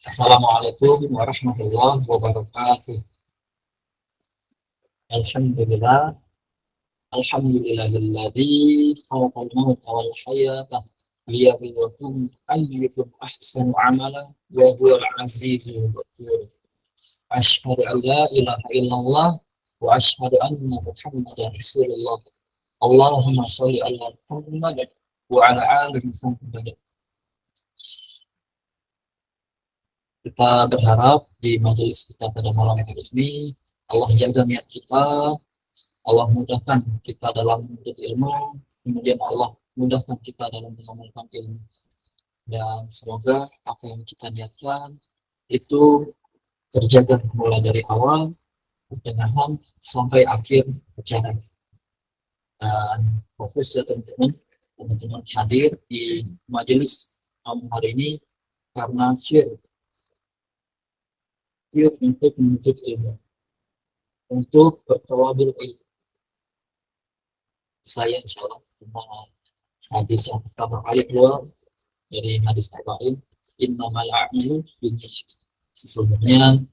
Assalamualaikum warahmatullahi wabarakatuh. Alhamdulillah, alhamdulillahilladzi khalaqal mauta wal hayata liyabluwakum ayyukum ahsanu amala wa huwal azizul ghafur. Asyhadu an la ilaha illallah wa asyhadu anna Muhammadar Rasulullah. Allahumma shalli ala Muhammad wa ala ali Muhammad. Kita berharap di majelis kita pada malam hari ini Allah jaga niat kita, Allah mudahkan kita dalam menuntut ilmu, kemudian Allah mudahkan kita dalam mengamalkan ilmu. Dan semoga apa yang kita niatkan itu terjaga mulai dari awal, pertengahan, sampai akhir perjalanan. Dan fokus ya teman-teman hadir di majelis malam hari ini karena share untuk menuntut ilmu, untuk bertawadul ilmu. Saya insya Allah tentang hadis yang pertama kali keluar dari hadis Arba'in, innamal a'malu binniyat. Sesungguhnya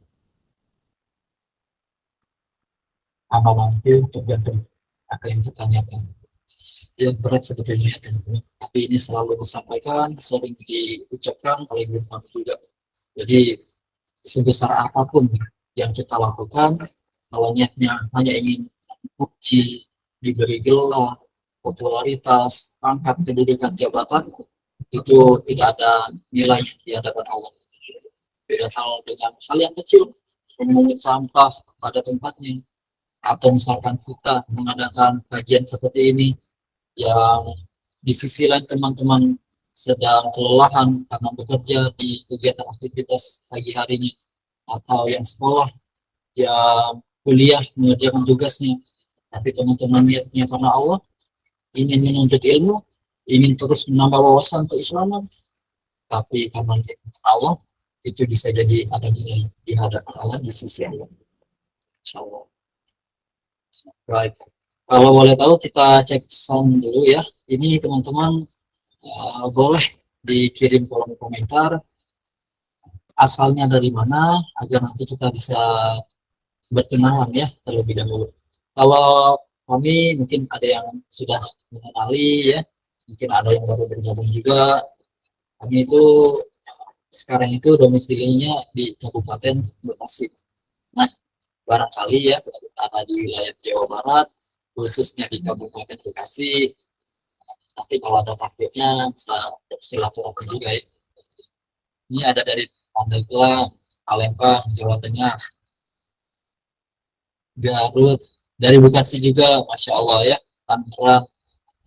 amalan itu tergantung apa yang kita niatkan. Yang berat sebetulnya teman-teman, tapi ini selalu disampaikan, sering diucapkan oleh guru kami juga. Jadi sebesar apapun yang kita lakukan, kalau niatnya hanya ingin puji, diberi gelar, popularitas, pangkat, pendidikan, jabatan, itu tidak ada nilainya di hadapan Allah. Beda hal dengan hal yang kecil, memungut sampah pada tempatnya, atau misalkan kita mengadakan kajian seperti ini, yang di sisi lain teman-teman sedang kelelahan karena bekerja di kegiatan aktivitas pagi harinya, atau yang sekolah, yang kuliah mengerjakan tugasnya, tapi teman-teman niatnya karena Allah, ingin menuntut ilmu, ingin terus menambah wawasan keislaman, tapi karena niatnya Allah, itu bisa jadi ada di hadapan Allah, di sisi Allah. Insyaallah. Baik. Kalau boleh tahu kita cek sound dulu ya. Ini teman-teman boleh dikirim kolom komentar asalnya dari mana agar nanti kita bisa berkenalan ya terlebih dahulu. Kalau kami mungkin ada yang sudah mengenali ya, mungkin ada yang baru bergabung juga. Kami itu sekarang itu domisilinya di Kabupaten Bekasi. Nah, barangkali ya ada di wilayah Jawa Barat, khususnya di Kabupaten Bekasi. Nanti kalau ada takdirnya bisa bersilaturahmi juga ya. Ini ada dari Pandeglang, Palembang, Jawa Tengah, Garut, dari Bekasi juga, Masya Allah ya, Tangerang,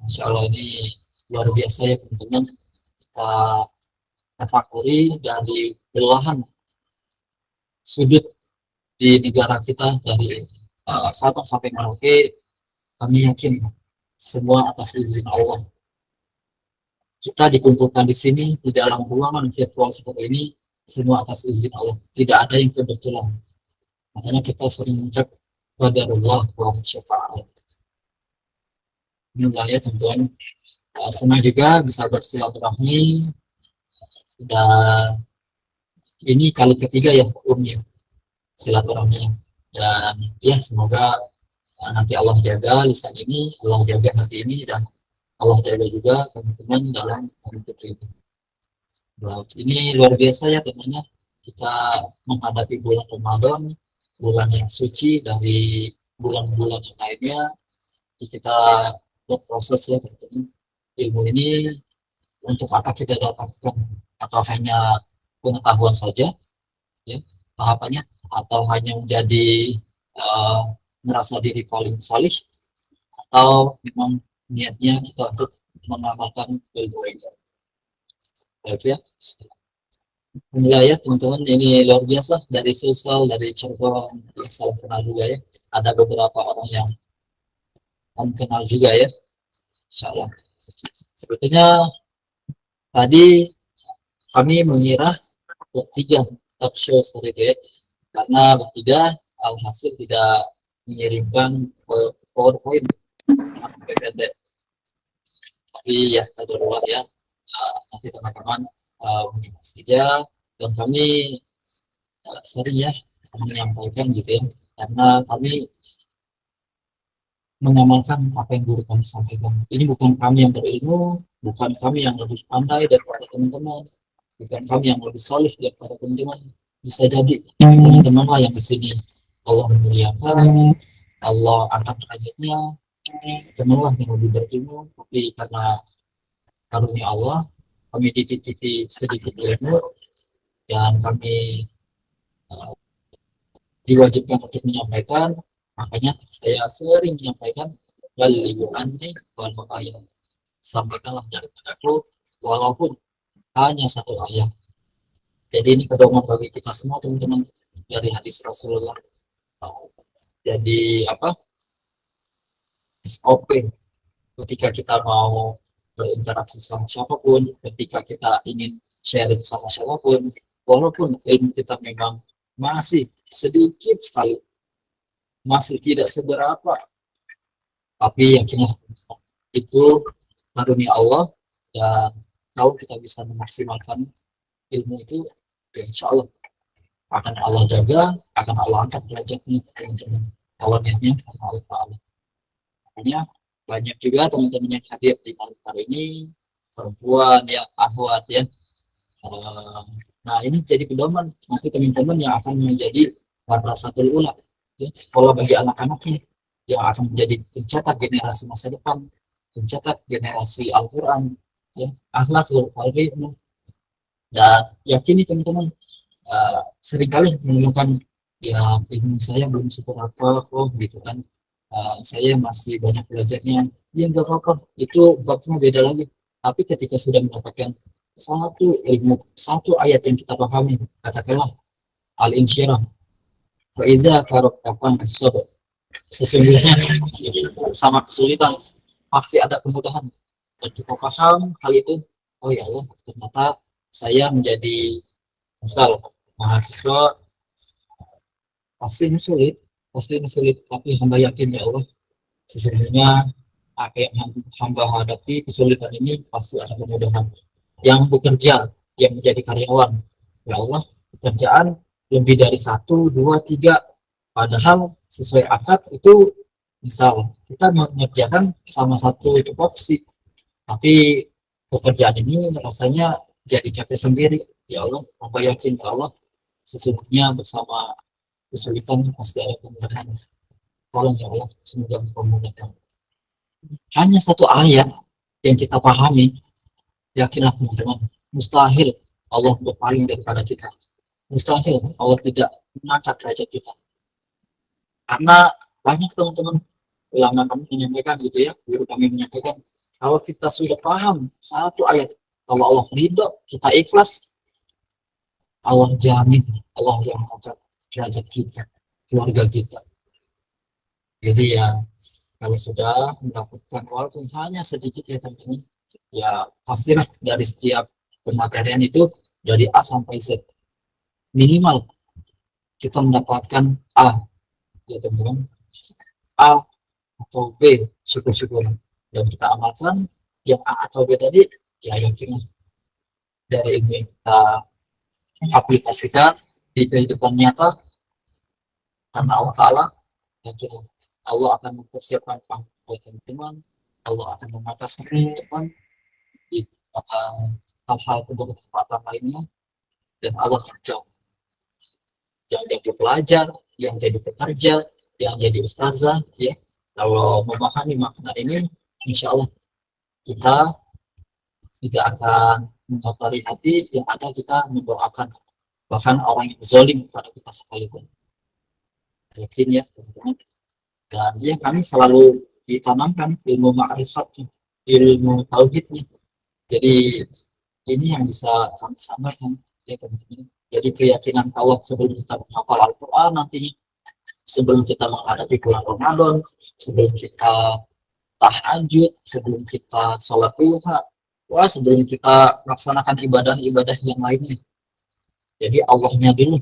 Masya Allah ini luar biasa ya teman-teman. Kita tafakuri dari belahan sudut di negara kita dari Sabang sampai Merauke, kami yakin semua atas izin Allah. Kita dikumpulkan di sini di dalam ruangan virtual seperti ini, semua atas izin Allah. Tidak ada yang kebetulan. Makanya kita sering mengucap qadarullah wa syafaat. Alhamdulillah ya teman-teman. Senang juga bisa bersilaturahmi, dan ini kali ketiga ya umumnya silaturahmi, dan ya semoga nanti Allah jaga lisan ini, Allah jaga hati ini, dan Allah jaga juga teman-teman dalam menuntut ini. Ini luar biasa ya temannya, kita menghadapi bulan Ramadan, bulan yang suci dari bulan-bulan yang lainnya. Kita berproses ya teman-teman, ilmu ini untuk apa kita dapatkan, atau hanya pengetahuan saja ya tahapannya, atau hanya menjadi uh, merasa diri paling salih, atau memang niatnya kita untuk mengamalkan ilmu ini. Baik ya, ya ya teman-teman, ini luar biasa dari Sulsel, dari Cirebon, yang salam kenal juga ya. Ada beberapa orang yang kenal juga ya, Insya Allah. Sebetulnya tadi kami mengira bertiga talk show seperti itu ya, karena bertiga alhasil tidak mengirimkan PowerPoint PPT. Tapi ya, kita ya, nanti teman-teman menyimak saja, Dan kami sering ya menyampaikan gitu ya, karena kami mengamalkan apa yang guru kami sampaikan. Ini bukan kami yang berilmu, bukan kami yang lebih pandai daripada teman-teman, bukan kami yang lebih solih daripada teman-teman. Bisa jadi teman-teman lah yang di sini Allah memuliakan, Allah angkat derajatnya, teman lah yang lebih berilmu, tapi karena karunia Allah kami dititipi sedikit ilmu dan kami uh, diwajibkan untuk menyampaikan. Makanya saya sering menyampaikan balighul anni wal ayat, sampaikanlah dari padaku walaupun hanya satu ayat. Jadi ini pedoman bagi kita semua teman-teman, dari hadis Rasulullah. Jadi apa, SOP ketika kita mau berinteraksi sama siapapun, ketika kita ingin sharing sama siapapun, walaupun ilmu kita memang masih sedikit sekali, masih tidak seberapa, tapi yakinlah itu karunia Allah. Dan kalau kita bisa memaksimalkan ilmu itu, ya insya Allah akan Allah jaga, akan Allah angkat derajatnya teman-teman. Kalau niatnya karena Allah Ta'ala. Makanya banyak juga teman-teman yang hadir di malam hari ini, perempuan ya, ahwat ya. Eh, Nah ini jadi pedoman nanti teman-teman yang akan menjadi madrasatul ula, ya, sekolah bagi anak-anaknya yang akan menjadi pencetak generasi masa depan, pencetak generasi Al-Quran, ya, akhlakul karim. Dan yakini teman-teman, seringkali menemukan ya ilmu saya belum seberapa kok gitu kan. Saya masih banyak belajarnya, ya nggak apa-apa, itu babnya beda lagi. Tapi ketika sudah mendapatkan satu ilmu, satu ayat yang kita pahami, katakanlah al-insyirah, faidah karok kapan sesungguhnya sama kesulitan pasti ada kemudahan, dan kita paham hal itu. Oh ya Allah, ternyata saya menjadi misal mahasiswa, pasti ini sulit, tapi hamba yakin ya Allah, sesungguhnya apa yang hamba hadapi kesulitan ini pasti ada kemudahan. Yang bekerja, yang menjadi karyawan, ya Allah, pekerjaan lebih dari satu, dua, tiga, padahal sesuai akad itu, misal kita mengerjakan sama satu tupoksi, tapi pekerjaan ini rasanya jadi capek sendiri. Ya Allah, hamba yakin ya Allah, sesungguhnya bersama kesulitan pasti ada kemudahan. Tolong ya Allah, semoga memudahkan. Hanya satu ayat yang kita pahami, yakinlah teman-teman, mustahil Allah berpaling daripada kita. Mustahil Allah tidak mengangkat derajat kita. Karena banyak teman-teman ulama kami menyampaikan gitu ya, guru kami menyampaikan, kalau kita sudah paham satu ayat, kalau Allah ridho, kita ikhlas, Allah jamin, Allah yang mengangkat derajat kita, keluarga kita. Jadi ya, kalau sudah mendapatkan walaupun hanya sedikit ya teman-teman, ya pastilah dari setiap pematerian itu dari A sampai Z, minimal kita mendapatkan A ya teman-teman, A atau B, syukur-syukur, dan kita amalkan yang A atau B tadi, ya yakin dari ilmu yang kita aplikasikan di kehidupan nyata, karena Allah Ta'ala yakin Allah akan mempersiapkan buat teman-teman, Allah akan mematahkan teman di hal-hal kebermanfaatan lainnya, dan Allah yang jauh, yang jadi pelajar, yang jadi pekerja, yang jadi ustazah ya, kalau memahami makna ini, insya Allah kita tidak akan mengotori hati, yang ada kita mendoakan bahkan orang yang zalim kepada kita sekalipun. Yakin ya teman-teman. Dan ya kami selalu ditanamkan ilmu ma'rifatnya, ilmu tauhidnya. Jadi ini yang bisa kami sampaikan ya teman-teman. Jadi keyakinan kalau sebelum kita menghafal Al-Quran nantinya, sebelum kita menghadapi bulan Ramadan, sebelum kita tahajud, sebelum kita sholat duha, wah sebelum kita melaksanakan ibadah-ibadah yang lainnya. Jadi Allahnya dulu,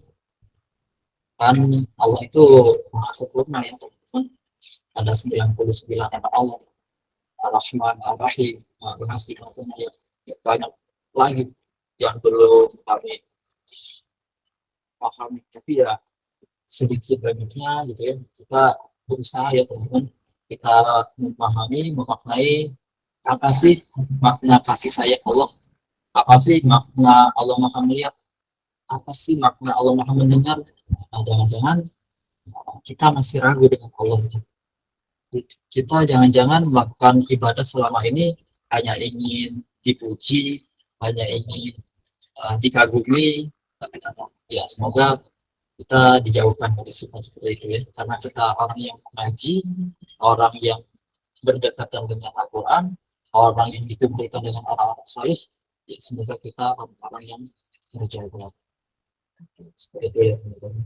kan Allah itu maha sempurna ya teman-teman. Ada 99 nama Allah, Ar-Rahman, Ar-Rahim, Maha Pengasih, Maha Penyayang, ya, banyak lagi yang belum kami pahami, tapi ya sedikit banyaknya gitu ya kita berusaha ya teman-teman, kita memahami, memaknai apa sih makna kasih sayang Allah, apa sih makna Allah maha melihat, apa sih makna Allah maha mendengar. Nah, jangan-jangan kita masih ragu dengan Allah. Kita jangan-jangan melakukan ibadah selama ini hanya ingin dipuji, hanya ingin dikagumi, tapi ya semoga kita dijauhkan dari sifat seperti itu ya, karena kita orang yang mengaji, orang yang berdekatan dengan Al-Quran, orang yang dikumpulkan dengan orang-orang salih, ya semoga kita orang yang terjaga seperti itu ya teman-teman.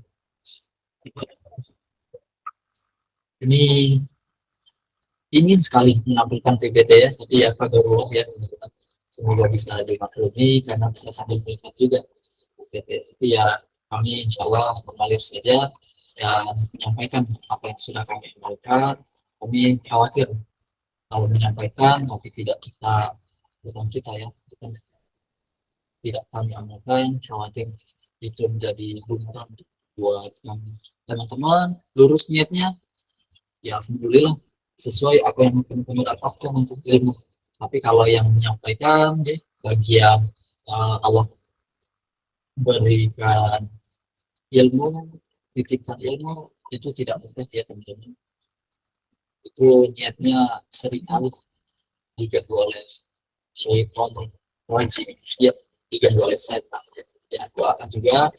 Ini ingin sekali menampilkan PPT ya, tapi ya kadarullah ya teman-teman, semoga bisa dimaklumi karena bisa sambil melihat juga PPT. Tapi ya kami insya Allah mengalir saja dan menyampaikan apa yang sudah kami sampaikan. Kami khawatir kalau menyampaikan tapi tidak kita, bukan kita ya, bukan tidak kami amalkan, khawatir itu menjadi bumerang buat kami. Teman-teman lurus niatnya, ya alhamdulillah sesuai apa yang teman-teman dapatkan untuk ilmu. Tapi kalau yang menyampaikan ya, bagian Allah berikan ilmu, titipkan ilmu, itu tidak mudah ya teman-teman. Itu niatnya sering kali diganggu oleh syaitan wajib ya, diganggu oleh setan ya. Doakan juga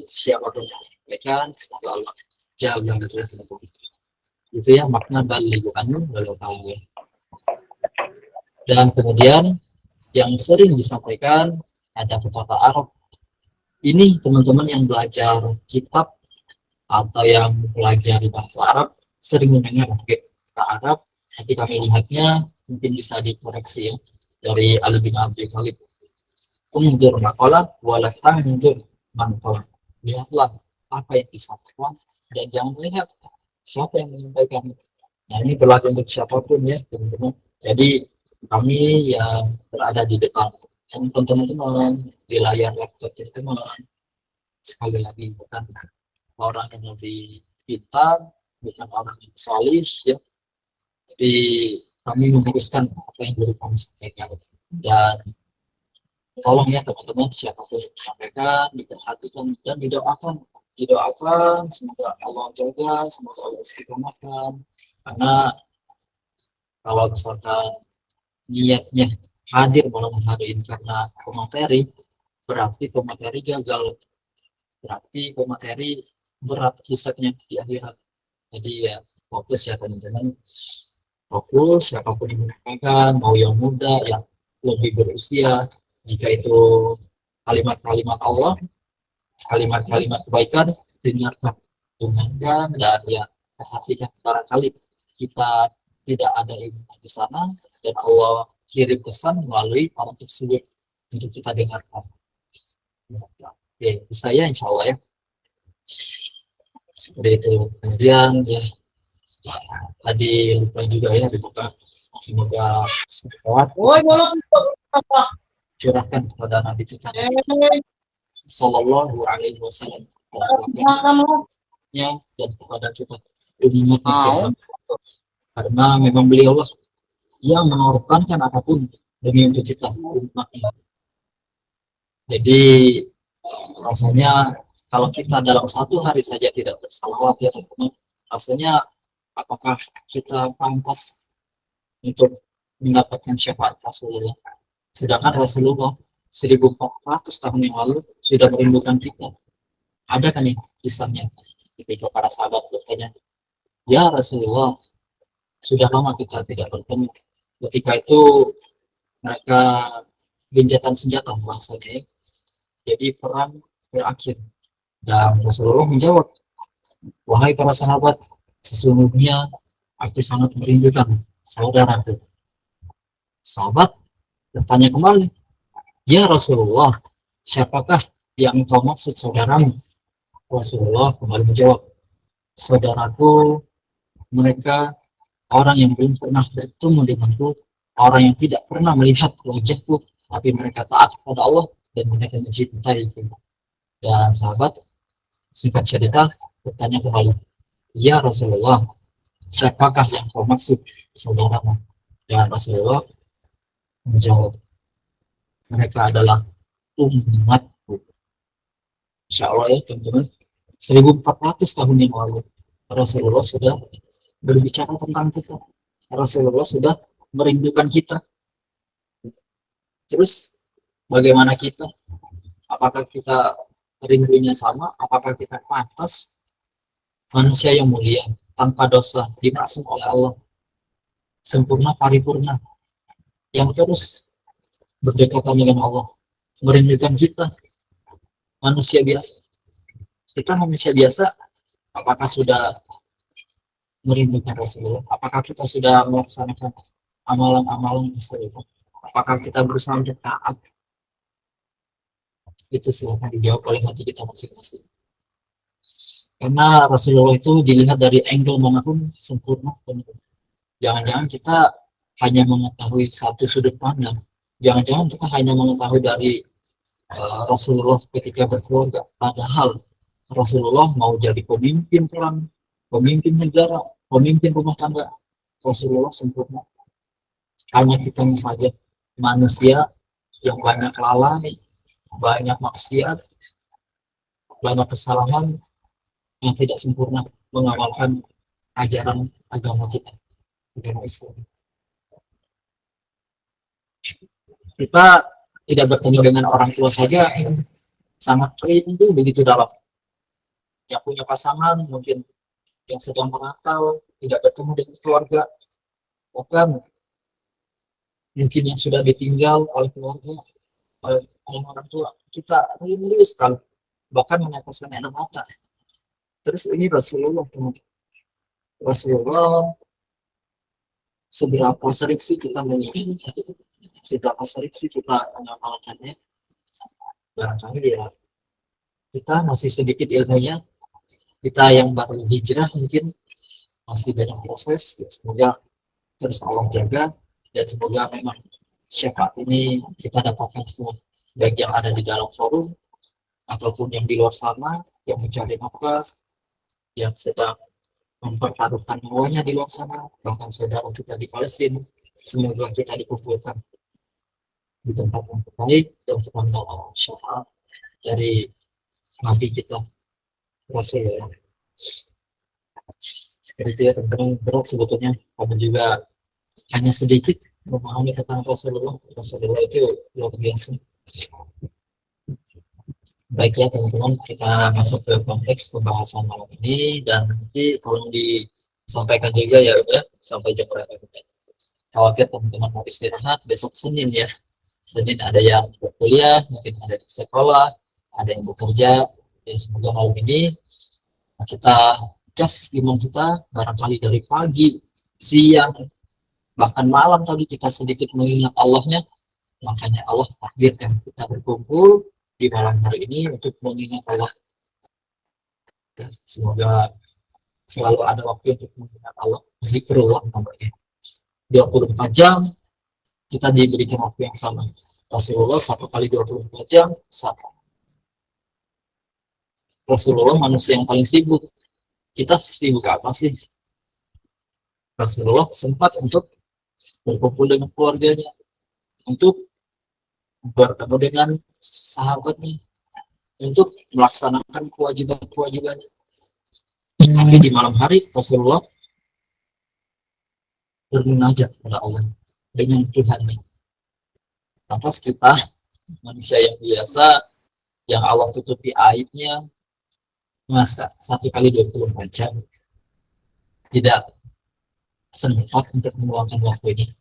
siapapun yang menyampaikan semoga Allah jaga gitu ya teman-teman. Itu ya makna baligh anhu walau aya. Dan kemudian yang sering disampaikan ada pepatah Arab. Ini teman-teman yang belajar kitab atau yang belajar bahasa Arab sering mendengar kata Arab, tapi kami lihatnya mungkin bisa dikoreksi ya dari Ali bin Abi Thalib. Undur maqalah wala tandur manqalah. Lihatlah apa yang disampaikan dan jangan melihat siapa yang menyampaikan. Nah ini berlaku untuk siapapun ya teman-teman. Jadi kami yang berada di depan handphone teman-teman, di layar laptop teman-teman, sekali lagi bukan orang yang lebih pintar, bukan orang yang solih ya, tapi kami meneruskan apa yang dulu kami sampaikan. Dan tolong ya teman-teman, siapapun yang menyampaikan diperhatikan dan didoakan semoga Allah jaga, semoga Allah istiqomahkan, karena kalau misalkan niatnya hadir malam hari ini karena pemateri, berarti pemateri gagal, berarti pemateri berat hisabnya di akhirat. Jadi ya fokus ya teman-teman, fokus siapapun yang menyampaikan, mau yang muda, yang lebih berusia, jika itu kalimat-kalimat Allah, kalimat-kalimat kebaikan, dengarkan dan ya perhatikan, barangkali kita tidak ada ilmu di sana dan Allah kirim pesan melalui orang tersebut untuk kita dengarkan. Oke, bisa ya insya Allah ya. Seperti itu. Kemudian ya tadi lupa juga ya dibuka, semoga sekuat curahkan kepada Nabi kita Sallallahu Alaihi Wasallam dan kepada kita umat Islam, karena memang beliau lah yang mengorbankan apapun demi untuk kita umatnya. Jadi rasanya kalau kita dalam satu hari saja tidak bersalawat ya teman-teman, rasanya apakah kita pantas untuk mendapatkan syafaat Rasulullah? Sedangkan Rasulullah 1400 tahun yang lalu sudah merindukan kita. Ada kan nih kisahnya ketika para sahabat bertanya, ya Rasulullah, sudah lama kita tidak bertemu. Ketika itu mereka gencatan senjata bahasanya, jadi perang berakhir. Dan Rasulullah menjawab, wahai para sahabat, sesungguhnya aku sangat merindukan saudaraku. Sahabat bertanya kembali, ya Rasulullah, siapakah yang engkau maksud saudaramu? Rasulullah kembali menjawab, saudaraku mereka orang yang belum pernah bertemu denganku, orang yang tidak pernah melihat wajahku, tapi mereka taat kepada Allah dan mereka mencintaiku. Dan sahabat singkat cerita bertanya kembali, ya Rasulullah, siapakah yang kau maksud saudaramu? Dan Rasulullah menjawab, mereka adalah umatku. Insya Allah ya teman-teman, 1400 tahun yang lalu Rasulullah sudah berbicara tentang kita. Rasulullah sudah merindukan kita. Terus bagaimana kita? Apakah kita rindunya sama? Apakah kita pantas manusia yang mulia tanpa dosa dimaksud oleh Allah, sempurna paripurna, yang terus berdekatan dengan Allah, merindukan kita manusia biasa? Kita manusia biasa, apakah sudah merindukan Rasulullah? Apakah kita sudah melaksanakan amalan-amalan Rasulullah? Apakah kita berusaha untuk taat? Itu silahkan dijawab oleh hati kita masing-masing. Karena Rasulullah itu dilihat dari angle manapun sempurna. Jangan-jangan kita hanya mengetahui satu sudut pandang. Jangan-jangan kita hanya mengetahui dari Rasulullah ketika berkeluarga. Padahal Rasulullah mau jadi pemimpin perang, pemimpin negara, pemimpin rumah tangga. Rasulullah sempurna. Hanya kitanya saja manusia yang banyak lalai, banyak maksiat, banyak kesalahan, yang tidak sempurna mengamalkan ajaran agama kita, agama Islam. Kita tidak bertemu dengan orang tua saja sangat rindu begitu dalam. Yang punya pasangan mungkin yang sedang merantau tidak bertemu dengan keluarga, bahkan mungkin yang sudah ditinggal oleh keluarga, oleh orang tua, kita rindu sekali, bahkan meneteskan air mata. Terus ini Rasulullah, Rasulullah seberapa sering sih kita menginginkan, seberapa sering sih kita mengamalkannya? Barangkali ya kita masih sedikit ilmunya, kita yang baru hijrah mungkin masih banyak proses. Ya, semoga terus Allah jaga, dan semoga memang syafaat ini kita dapatkan semua, baik yang ada di dalam forum ataupun yang di luar sana yang mencari nafkah, yang sedang mempertaruhkan nyawanya di luar sana, bahkan saudara kita di Palestina. Semoga kita dikumpulkan di tempat yang terbaik dan mendapat syafaat dari Nabi kita Rasulullah. Seperti itu ya teman-teman, berat sebetulnya, kamu juga hanya sedikit memahami tentang Rasulullah. Rasulullah itu luar biasa. Baik ya teman-teman, kita masuk ke konteks pembahasan malam ini, dan nanti tolong disampaikan juga ya udah sampai jam berapa kita. Khawatir teman-teman mau istirahat besok Senin ya. Senin ada yang berkuliah, mungkin ada di sekolah, ada yang bekerja. Ya, semoga malam ini kita just iman kita barangkali dari pagi, siang, bahkan malam tadi kita sedikit mengingat Allahnya. Makanya Allah takdirkan kita berkumpul di malam hari ini untuk mengingat Allah. Semoga selalu ada waktu untuk mengingat Allah, zikrullah namanya. 24 jam kita diberikan waktu yang sama. Rasulullah 1 kali 24 jam sama. Rasulullah manusia yang paling sibuk. Kita sibuk apa sih? Rasulullah sempat untuk berkumpul dengan keluarganya, untuk bertemu dengan sahabatnya, untuk melaksanakan kewajiban-kewajibannya. Tapi di malam hari Rasulullah bermunajat kepada Allah dengan Tuhannya. Lantas kita manusia yang biasa, yang Allah tutupi aibnya, masa 1 kali 24 jam tidak sempat untuk meluangkan waktunya.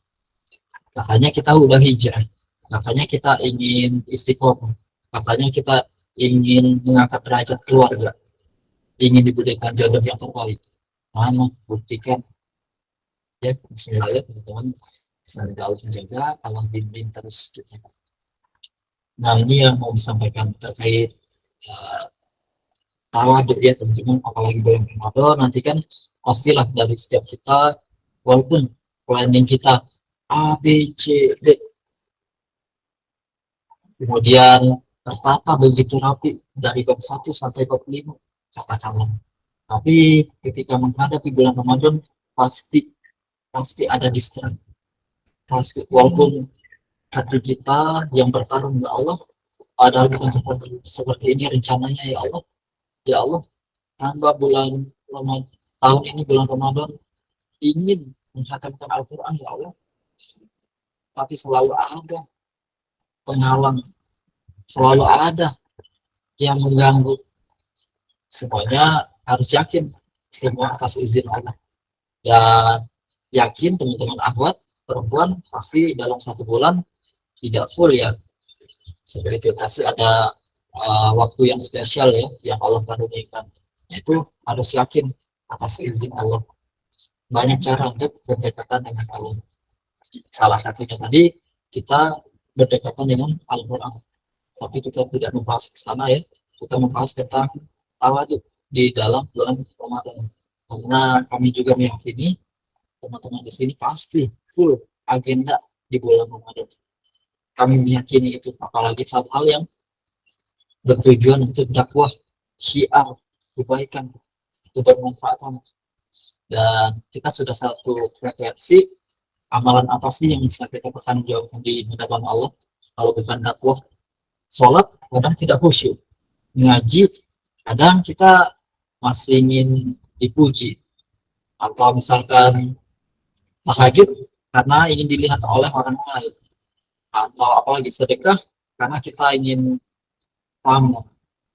Katanya kita udah hijrah, katanya kita ingin istiqomah, katanya kita ingin mengangkat derajat keluarga, ingin diberikan jodoh yang terbaik. Mana buktikan ya, bismillah ya teman-teman, semoga Allah menjaga, Allah bimbing terus kita. Nah ini yang mau disampaikan terkait tawaduk ya teman-teman, apalagi bulan Ramadan nanti kan pastilah dari setiap kita, walaupun planning kita A, B, C, D, kemudian tertata begitu rapi dari bab 1 sampai bab 5 katakanlah. Tapi ketika menghadapi bulan Ramadan pasti pasti ada distraksi, pasti walaupun hati kita yang bertarung ya Allah, padahal bukan seperti ini rencananya ya Allah. Ya Allah, hamba bulan Ramadan tahun ini bulan Ramadan ingin menghatamkan Al-Quran ya Allah, tapi selalu ada penghalang, selalu ada yang mengganggu. Semuanya harus yakin semua atas izin Allah, dan yakin teman-teman akhwat perempuan pasti dalam 1 bulan tidak full ya, seperti itu pasti ada waktu yang spesial ya yang Allah karuniakan, yaitu harus yakin atas izin Allah. Banyak cara untuk berdekatan dengan Allah, salah satunya tadi kita berdekatan dengan Al-Quran, tapi kita tidak membahas ke sana ya, kita membahas tentang tawaduk di dalam bulan Ramadan, karena kami juga meyakini teman-teman di sini pasti full agenda di bulan Ramadan. Kami meyakini itu, apalagi hal-hal yang bertujuan untuk dakwah, syiar, kebaikan, kebermanfaatan. Dan kita sudah satu frekuensi, amalan apa sih yang bisa kita pertanggungjawabkan di hadapan Allah kalau bukan dakwah. Sholat kadang tidak khusyuk, ngaji kadang kita masih ingin dipuji, atau misalkan tahajud karena ingin dilihat oleh orang lain, atau apalagi sedekah karena kita ingin pamer.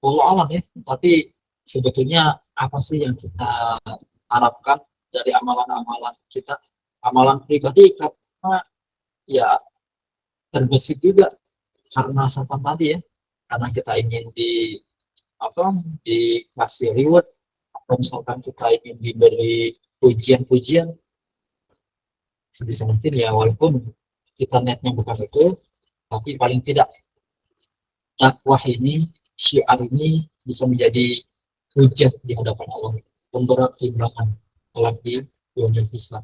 Allah alam ya, tapi sebetulnya apa sih yang kita harapkan dari amalan-amalan kita, amalan pribadi, karena ya terbesit juga karena sampan tadi ya, karena kita ingin di apa, dikasih reward, atau misalkan kita ingin diberi pujian-pujian sebisa mungkin ya, walaupun kita netnya bukan itu, tapi paling tidak dakwah ini, syiar ini bisa menjadi hujah di hadapan Allah, pemberat timbangan kelak di dunia hisab.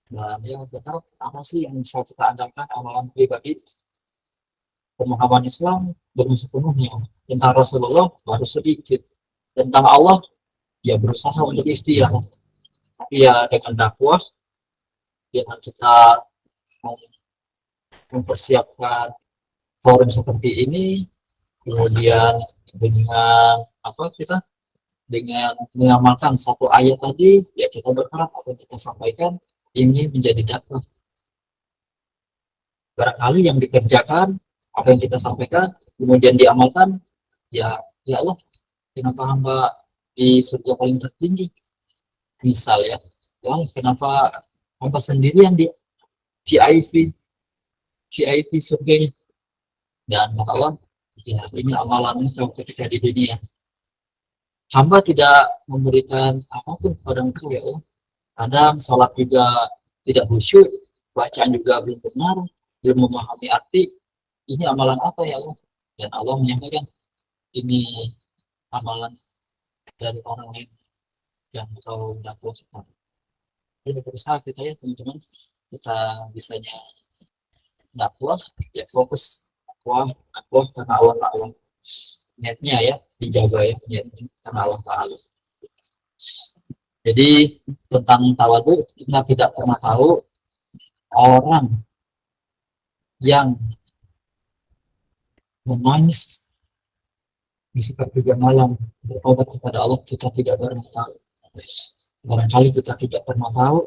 Dan ya benar, apa sih yang bisa kita andalkan amalan pribadi, pemahaman Islam belum sepenuhnya, tentang Rasulullah baru sedikit, tentang Allah ya berusaha untuk ikhtiar, tapi ya dengan dakwah, dengan kita mempersiapkan forum seperti ini, kemudian dengan apa, kita dengan mengamalkan satu ayat tadi ya, kita berharap apa yang kita sampaikan ini menjadi dakwah. Barangkali yang dikerjakan, apa yang kita sampaikan kemudian diamalkan, ya ya Allah, kenapa hamba di surga paling tertinggi misal ya, ya kenapa hamba sendiri yang di VIP VIP surganya. Dan kata Allah, ya ini amalannya kalau ketika di dunia hamba tidak memberikan apapun kepada engkau ya Allah. Kadang sholat juga tidak khusyuk, bacaan juga belum benar, belum memahami arti. Ini amalan apa ya Allah? Dan Allah menyampaikan, ini amalan dari orang lain yang kau dakwahkan. Jadi berusaha kita ya teman-teman, kita bisanya dakwah, ya fokus dakwah, dakwah karena Allah Ta'ala. Niatnya ya dijaga ya, niatnya karena Allah Ta'ala. Jadi tentang tawadu, kita tidak pernah tahu orang yang menangis di sepertiga malam bertobat kepada Allah, kita tidak pernah tahu. Barangkali kita tidak pernah tahu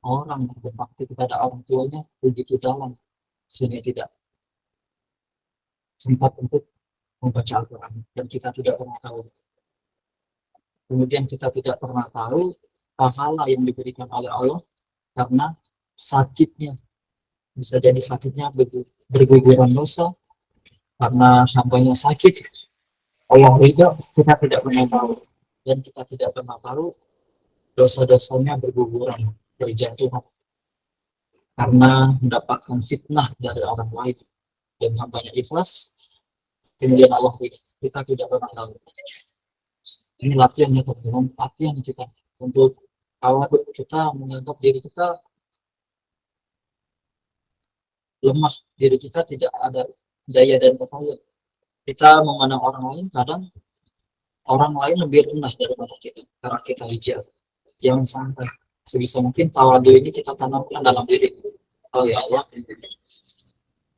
orang yang berbakti kepada orang tuanya begitu dalam, sehingga tidak sempat untuk membaca Al-Quran, dan kita tidak pernah tahu. Kemudian kita tidak pernah tahu pahala yang diberikan oleh Allah karena sakitnya, bisa jadi sakitnya berguguran dosa, karena hambanya sakit Allah ridha, kita tidak pernah tahu, dan kita tidak pernah tahu dosa-dosanya berguguran, berjatuhan karena mendapatkan fitnah dari orang lain, dan hambanya ikhlas, kemudian Allah ridha, kita tidak pernah tahu. Ini latihannya teman-teman, latihan kita untuk kalau kita menganggap diri kita lemah, diri kita tidak ada daya dan upaya, Kita memandang orang lain, kadang orang lain lebih rendah daripada kita karena kita hijab. Jangan sampai, sebisa mungkin tawadu ini kita tanamkan dalam diri. Oh ya Allah,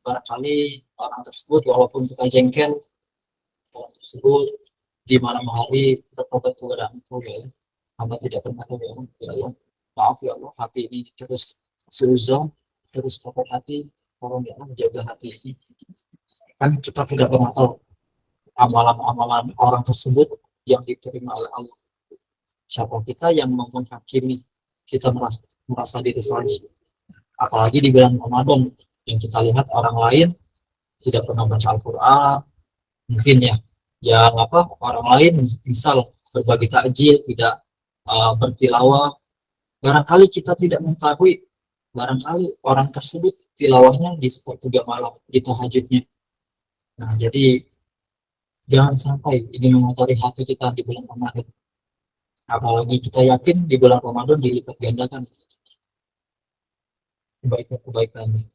barangkali orang tersebut walaupun kita jengkel, orang tersebut di malam hari bertobat kepada Engkau ya Allah. Hamba tidak pernah tahu ya Allah. Ya Allah, maaf ya Allah, hati ini terus seuzon, terus kotor hati. Tolong ya Allah, jaga hati ini. Kan kita tidak pernah tahu amalan-amalan orang tersebut yang diterima oleh Allah. Siapa kita yang mau menghakimi, kita merasa diri saleh. Apalagi di bulan Ramadan yang kita lihat orang lain tidak pernah baca Al-Quran, mungkin ya, yang apa, orang lain misal berbagi takjil, tidak bertilawah, barangkali kita tidak mengetahui, barangkali orang tersebut tilawahnya di sepertiga malam, di tahajudnya. Nah, jadi jangan sampai ini mengotori hati kita di bulan Ramadan. Apalagi kita yakin di bulan Ramadan dilipat gandakan kebaikan-kebaikannya.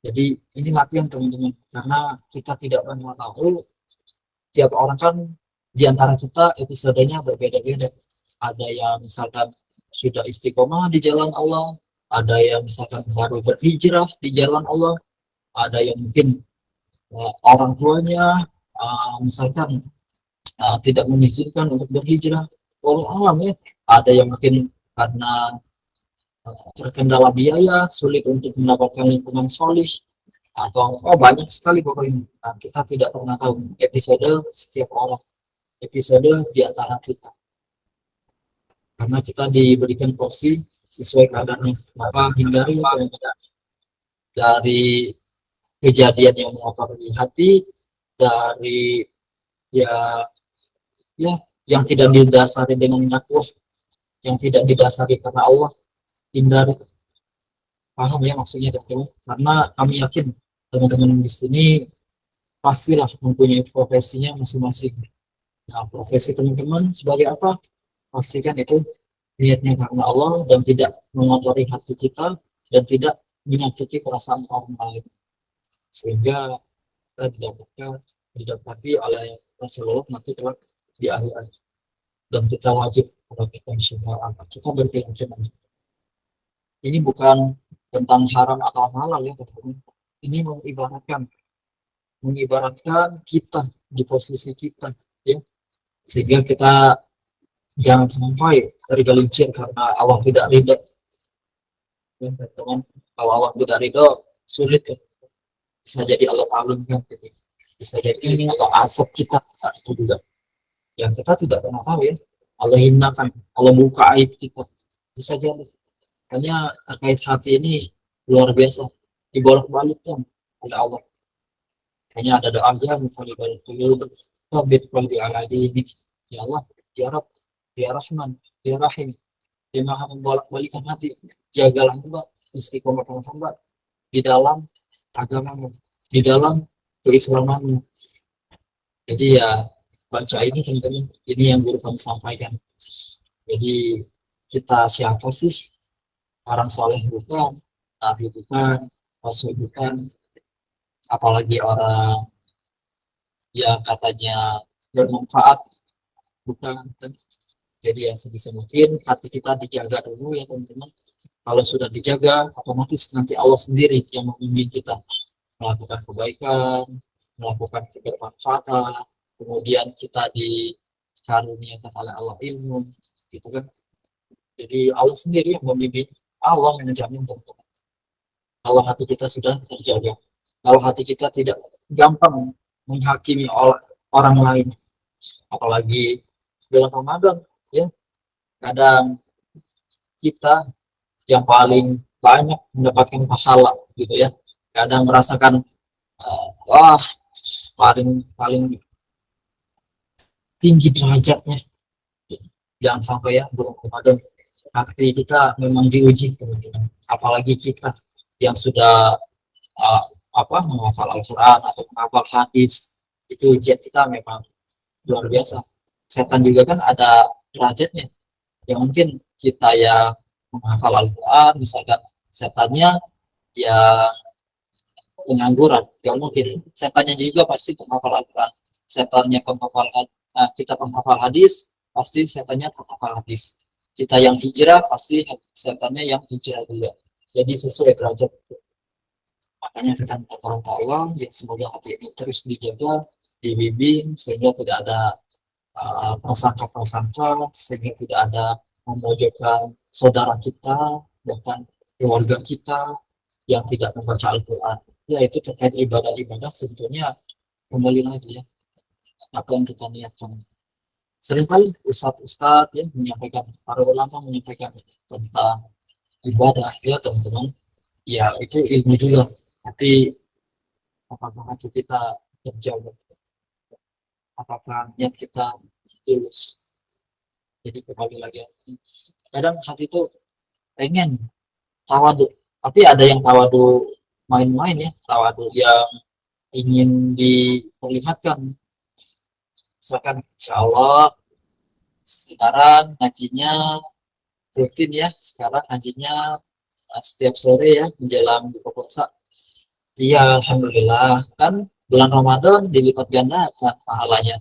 Jadi ini latihan teman-teman, karena kita tidak pernah tahu, tiap orang kan di antara kita episodenya berbeda-beda. Ada yang misalkan sudah istiqomah di jalan Allah, ada yang misalkan baru berhijrah di jalan Allah, ada yang mungkin orang tuanya misalkan tidak mengizinkan untuk berhijrah. Allah alam ya, ada yang mungkin karena terkendala biaya, sulit untuk mendapatkan lingkungan solih, atau banyak sekali pokoknya. Nah, kita tidak pernah tahu episode setiap orang, episode di antara kita, karena kita diberikan porsi sesuai kadarnya. Maka hindari dari kejadian yang mengotori hati, dari ya ya yang tidak didasari dengan dakwah, yang tidak didasari karena Allah. Hindari. Paham ya maksudnya teman-teman? Karena kami yakin teman-teman di sini pastilah mempunyai profesinya masing-masing. Nah, profesi teman-teman sebagai apa? Pastikan itu niatnya karena Allah dan tidak mengotori hati kita dan tidak menyakiti perasaan orang lain. Sehingga kita didapati oleh Rasulullah nanti kelak di akhirat. Dan kita wajib mendapatkan syurga. Kita berkeyakinan. Ini bukan tentang haram atau halal ya teman-teman. Ini mengibaratkan kita di posisi kita ya, sehingga kita jangan sampai tergelincir karena Allah tidak ridho ya teman-teman. Kalau Allah tidak ridho sulit ya. Bisa jadi Allah palingkan, bisa jadi ini atau asap kita saat itu juga yang kita tidak pernah tahu ya. Allah hinakan, Allah buka aib kita, bisa jadi. Hanya terkait hati ini luar biasa, dibolak-balikkan oleh Allah. Hanya ada doa aja, misalnya balik dulu, tabit qalbi ala dinik. Ya Allah, ya Rabb, ya Rahman, ya Rahim, dia maha membolak-balikan hati. Jagalah hamba, istiqomah hamba di dalam agamamu, di dalam keislamanmu. Jadi ya baca ini teman-teman, ini yang guru kami sampaikan. Jadi kita siapa sih? Orang soleh bukan, nabi bukan, rasul bukan, apalagi orang yang katanya bermanfaat bukan. Jadi ya sebisa mungkin hati kita dijaga dulu ya teman-teman. Kalau sudah dijaga, otomatis nanti Allah sendiri yang membimbing kita melakukan kebaikan, melakukan kebermanfaatan, kemudian kita dikaruniakan oleh Allah ilmu, gitu kan. Jadi Allah sendiri yang membimbing, Allah menjamin tentu. Kalau hati kita sudah terjaga, kalau hati kita tidak gampang menghakimi orang lain, apalagi dalam Ramadan, ya kadang kita yang paling banyak mendapatkan pahala, gitu ya. Kadang merasakan wah paling paling tinggi derajatnya. Jangan sampai ya bulan Ramadan hati kita memang diuji teman-teman. Apalagi kita yang sudah uh, menghafal Al-Quran atau menghafal hadis, itu ujian kita memang luar biasa. Setan juga kan ada derajatnya. Yang mungkin kita yang menghafal Al-Quran, misalkan setannya ya pengangguran, yang mungkin setannya juga pasti menghafal Al-Quran. setannya penghafal kita penghafal hadis, pasti setannya penghafal hadis. Kita yang hijrah, pasti setannya yang hijrah juga. Jadi sesuai derajat. Makanya kita minta tolong Allah, ya semoga hati ini terus dijaga, dibimbing, sehingga tidak ada prasangka-prasangka, sehingga tidak ada memojokkan saudara kita, bahkan keluarga kita yang tidak membaca Al-Quran. Ya itu terkait ibadah-ibadah sebetulnya kembali lagi ya, apa yang kita niatkan. Seringkali ustadz-ustadz ya menyampaikan, para ulama menyampaikan tentang ibadah ya teman-teman, ya itu ilmu juga, tapi apakah hati kita terjaga, apakah niat kita tulus. Jadi kembali lagi, kadang hati itu pengen tawadu, tapi ada yang tawadu main-main ya, tawadu yang ingin diperlihatkan. Misalkan insya Allah sekarang ngajinya rutin ya, sekarang ngajinya setiap sore ya menjelang buka puasa. Iya, alhamdulillah kan bulan Ramadan dilipat gandakan pahalanya.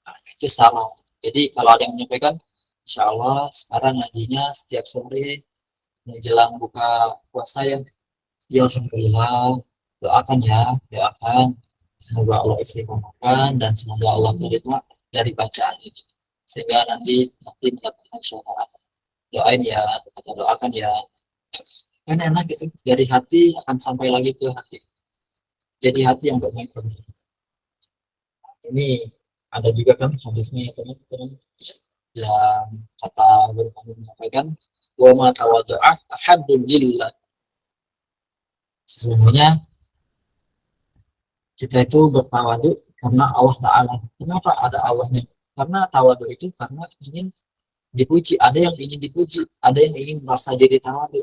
Nah, itu salah. Jadi kalau ada yang menyampaikan, insya Allah sekarang ngajinya setiap sore menjelang buka puasa ya. Ya alhamdulillah, doakan ya, doakan. Semoga Allah istiqomahkan dan semoga Allah terima dari bacaan ini. Sehingga nanti mendapatkan syafaat. Doain ya, atau doakan ya. Kan enak gitu, dari hati akan sampai lagi ke hati. Jadi hati yang bermain. Ini ada juga kan hadisnya ya teman-teman, yang kata guru kami menyampaikan, wa ma tawaddu'ah ahadun lillah. Sesungguhnya kita itu bertawadu karena Allah Ta'ala. Kenapa ada Allahnya? Karena tawadu itu karena ingin dipuji. Ada yang ingin dipuji, ada yang ingin merasa diri tawadu.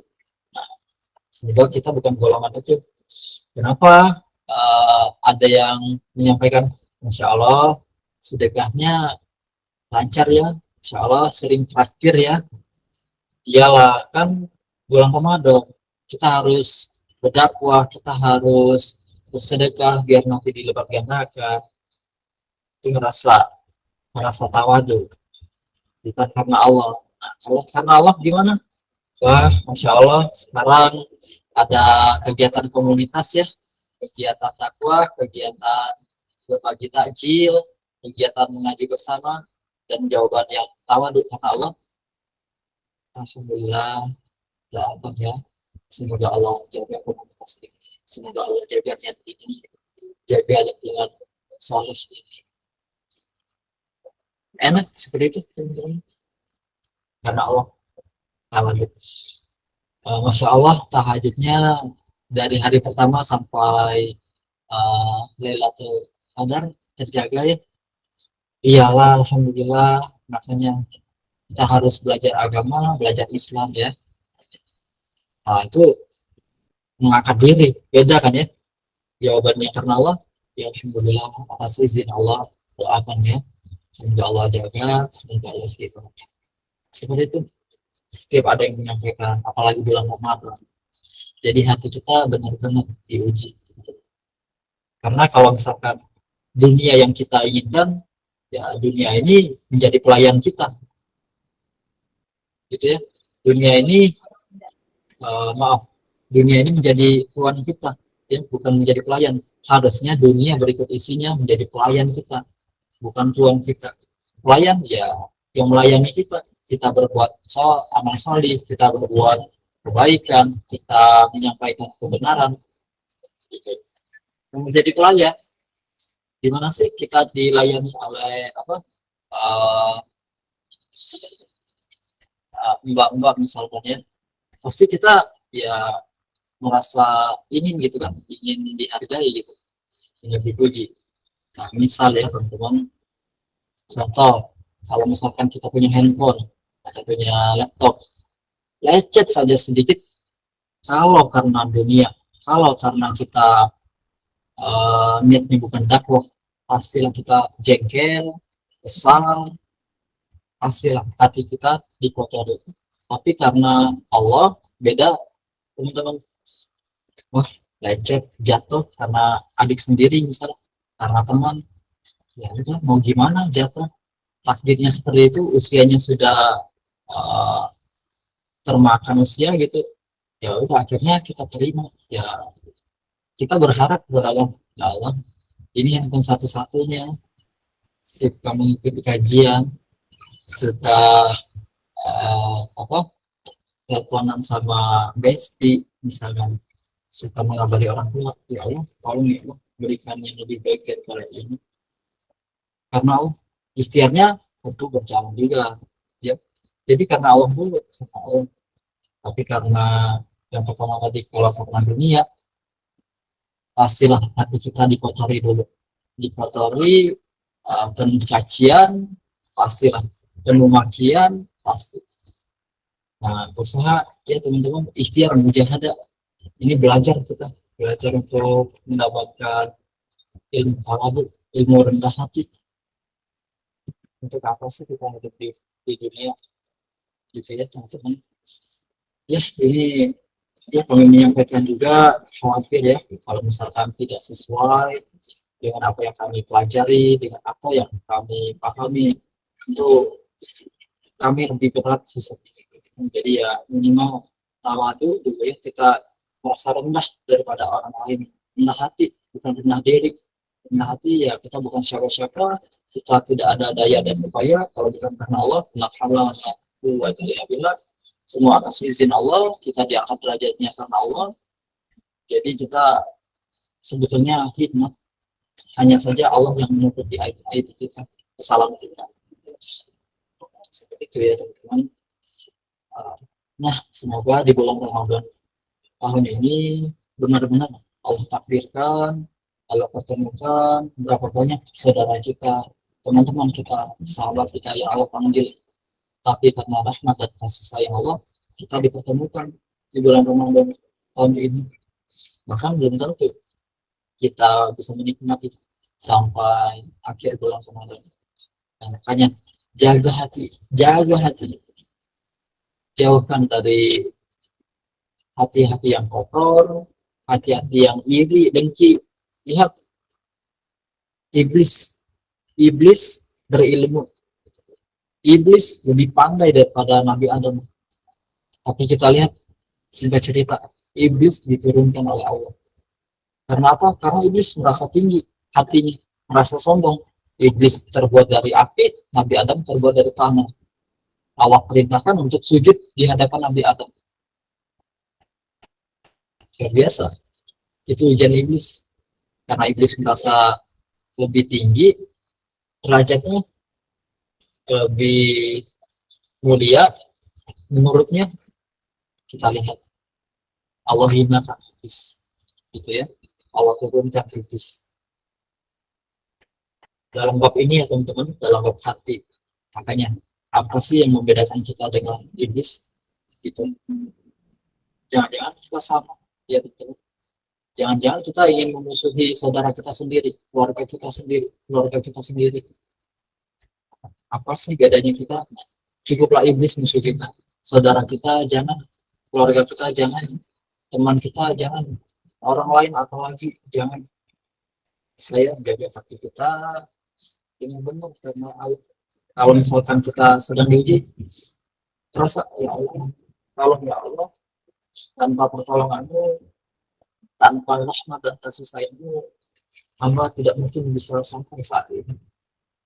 Nah, semoga kita bukan golongan itu. Kenapa ada yang menyampaikan, Masya Allah, sedekahnya lancar ya, Insya Allah sering traktir ya. Iyalah, kan bulan Ramadan, kita harus berdakwah, kita harus bersedekah biar nanti dilipat gandakan. Itu merasa tawadu, bukan karena Allah. Nah, kalau karena Allah gimana? Wah, Masya Allah, sekarang ada kegiatan komunitas ya, kegiatan dakwah, kegiatan berbagi takjil, kegiatan mengaji bersama, dan jawaban yang tawadu karena Allah. Alhamdulillah, ya Allah ya. Semoga Allah jaga komunitas ini. Semoga Allah jaga niat ini, jaga lingkungan saleh ini. Enak seperti itu, teman-teman. Karena Allah tawadu. Masya Allah, tahajudnya dari hari pertama sampai Lailatul Qadar terjaga ya. Iyalah, alhamdulillah. Makanya kita harus belajar agama, belajar Islam ya. Nah, itu mengangkat diri, beda kan ya. Jawabannya karena Allah, ya alhamdulillah atas izin Allah, doakan ya. Semoga Allah jaga, semoga Allah sekitar. Seperti itu. Setiap ada yang menyampaikan, apalagi bulan Ramadan. Jadi hati kita benar-benar diuji. Karena kalau misalkan dunia yang kita inginkan, ya dunia ini menjadi pelayan kita. Gitu ya. Dunia ini, dunia ini menjadi tuan kita, ya, bukan menjadi pelayan. Harusnya dunia berikut isinya menjadi pelayan kita, bukan tuan kita. Pelayan ya yang melayani kita. Kita berbuat amal solih, kita berbuat kebaikan, kita menyampaikan kebenaran. Gitu. Menjadi pelayan, gimana sih kita dilayani oleh apa? Mbak-mbak misalkan ya, pasti kita ya merasa ingin gitu kan, ingin dihargai gitu, ingin dipuji. Nah, misal ya teman-teman, contoh, kalau misalkan kita punya handphone, kita punya laptop, lecet saja sedikit, kalau karena dunia, kalau karena kita niatnya bukan dakwah, pastilah kita jengkel, kesal, pastilah hati kita dikotori. Tapi karena Allah beda, teman-teman. Wah, lecet, jatuh karena adik sendiri misalnya, karena teman, Ya udah, mau gimana, jatuh takdirnya seperti itu, usianya sudah uh, termakan usia gitu. Ya udah, akhirnya kita terima. Ya kita berharap kepada Allah, ya Allah, ini handphone satu-satunya, suka mengikuti kajian, suka apa, teleponan sama Besti misalkan, suka mengabari orang tua, ya Allah tolong ya Allah, berikan yang lebih baik daripada ini, karena Allah ikhtiarnya tentu berjalan juga ya. Jadi karena Allah dulu, karena Allah. Tapi karena yang pertama tadi, kalau karena dunia, pastilah hati kita dikotori dulu, dikotori penuh cacian, pastilah penuh makian, pasti. Nah, usaha ya teman-teman, ikhtiar mujahadah, ini belajar kita, belajar untuk mendapatkan ilmu tawadhu, ilmu rendah hati. Untuk apa sih kita hidup di dunia, gitu ya teman-teman. Ya ini, ya kami menyampaikan juga, khawatir ya kalau misalkan tidak sesuai dengan apa yang kami pelajari, dengan apa yang kami pahami, itu kami lebih berat sih. Jadi ya minimal tawadu dulu ya, kita merasa rendah daripada orang lain, rendah hati bukan rendah diri. Rendah hati ya kita bukan siapa-siapa, kita tidak ada daya dan upaya kalau bukan karena Allah. Alhamdulillah, semua atas izin Allah, kita diangkat derajatnya karena Allah. Jadi kita sebetulnya hikmah, hanya saja Allah yang menutupi aib-aib kita, kesalahan kita. Seperti itu ya teman-teman. Nah, semoga di bulan Ramadan tahun ini benar-benar Allah takdirkan, Allah pertemukan berapa banyak saudara kita, teman-teman kita, sahabat kita yang Allah panggil. Tapi karena rahmat dan kasih sayang Allah, kita dipertemukan di bulan Ramadan tahun ini. Bahkan belum tentu kita bisa menikmati sampai akhir bulan Ramadan. Nah, makanya jaga hati, jauhkan dari hati-hati yang kotor, hati-hati yang iri, dengki. Lihat, iblis, iblis berilmu, iblis lebih pandai daripada Nabi Adam. Tapi kita lihat, singkat cerita, iblis diturunkan oleh Allah. Karena apa? Karena iblis merasa tinggi hatinya, merasa sombong. Iblis terbuat dari api, Nabi Adam terbuat dari tanah. Allah perintahkan untuk sujud di hadapan Nabi Adam. Luar biasa. Itu ujian iblis. Karena iblis merasa lebih tinggi, derajatnya lebih mulia menurutnya. Kita lihat, Allah hinakan iblis, gitu ya. Allah turunkan iblis. Dalam bab ini ya teman-teman, dalam bab hati. Makanya, apa sih yang membedakan kita dengan iblis? Gitu. Jangan-jangan kita sama. Ya, teman-teman. Jangan-jangan kita ingin memusuhi saudara kita sendiri, keluarga kita sendiri, keluarga kita sendiri. Apa sih bedanya kita? Cukuplah iblis musuh kita. Saudara kita jangan, keluarga kita jangan, teman kita jangan, orang lain atau lagi jangan. Saya menjaga hati kita dengan benar, karena kalau misalkan kita sedang diuji, terasa ya Allah, tolong ya Allah, tanpa pertolonganmu, tanpa rahmat dan kasih sayangmu, hamba tidak mungkin bisa sampai saat ini.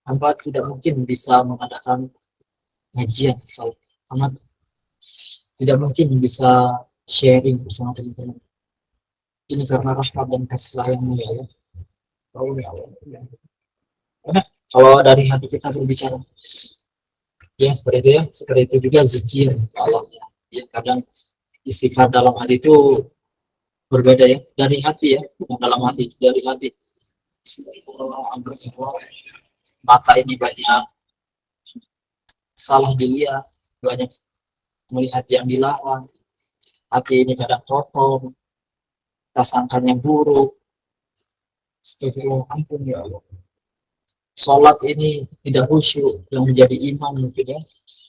Hamba tidak mungkin bisa mengadakan kajian, hamba tidak mungkin bisa sharing bersama teman-teman. Ini karena rahmat dan kasih sayangmu ya Allah. Tolong ya Allah. Karena kalau dari hati kita berbicara, ya seperti itu ya, seperti itu juga zikir Allah ya. Ya kadang istighfar dalam hati itu berbeda ya, dari hati ya, bukan dalam hati, dari hati. Mata ini banyak salah dilihat, banyak melihat yang dilarang, hati ini kadang kotor, prasangkanya buruk. Astagfirullah, ampun ya Allah. Sholat ini tidak khusyuk, yang menjadi imam mungkin ya.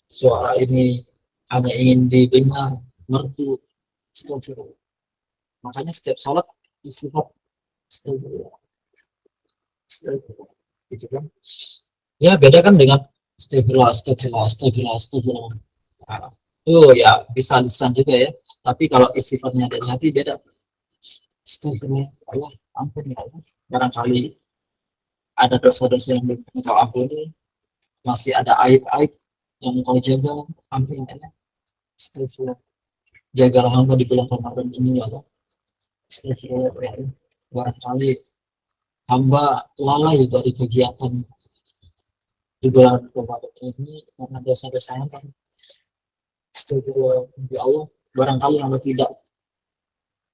Suara ini hanya ingin didengar, merdu. Astagfirullah. Makanya setiap sholat istighfar. Astagfirullah. Astagfirullah. gitu kan. Ya beda kan dengan astagfirullah, astagfirullah, astagfirullah, astagfirullah. Nah, itu ya bisa lisan juga ya. Tapi kalau istighfarnya dari hati beda. Astagfirullah, Allah, ampun ya Allah. Barangkali ada dosa-dosa yang belum engkau ampuni, masih ada aib-aib yang engkau jaga, ampun ya Allah. Astagfirullah. Jagalah hamba di bulan Ramadan ini ya Allah. Astagfirullah ya Allah. Barangkali hamba lalai dari kegiatan di bulan Ramadan ini karena dosa-dosa hamba. Astagfirullah ya Allah. Barangkali hamba tidak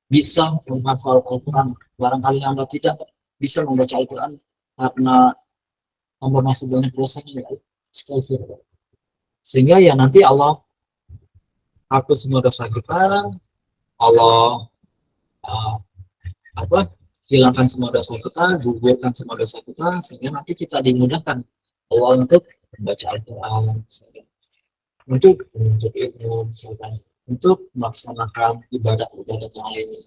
bisa menghafal Al-Quran. Barangkali hamba tidak bisa membaca Al-Quran karena hamba masih banyak dosanya ya. Astagfirullah. Sehingga ya nanti Allah hapus semua dosa kita, Allah uh, apa hilangkan semua dosa kita, gugurkan semua dosa kita, sehingga nanti kita dimudahkan Allah untuk membaca Al-Quran, untuk ilmu, misalkan, untuk melaksanakan ibadah-ibadah yang lainnya.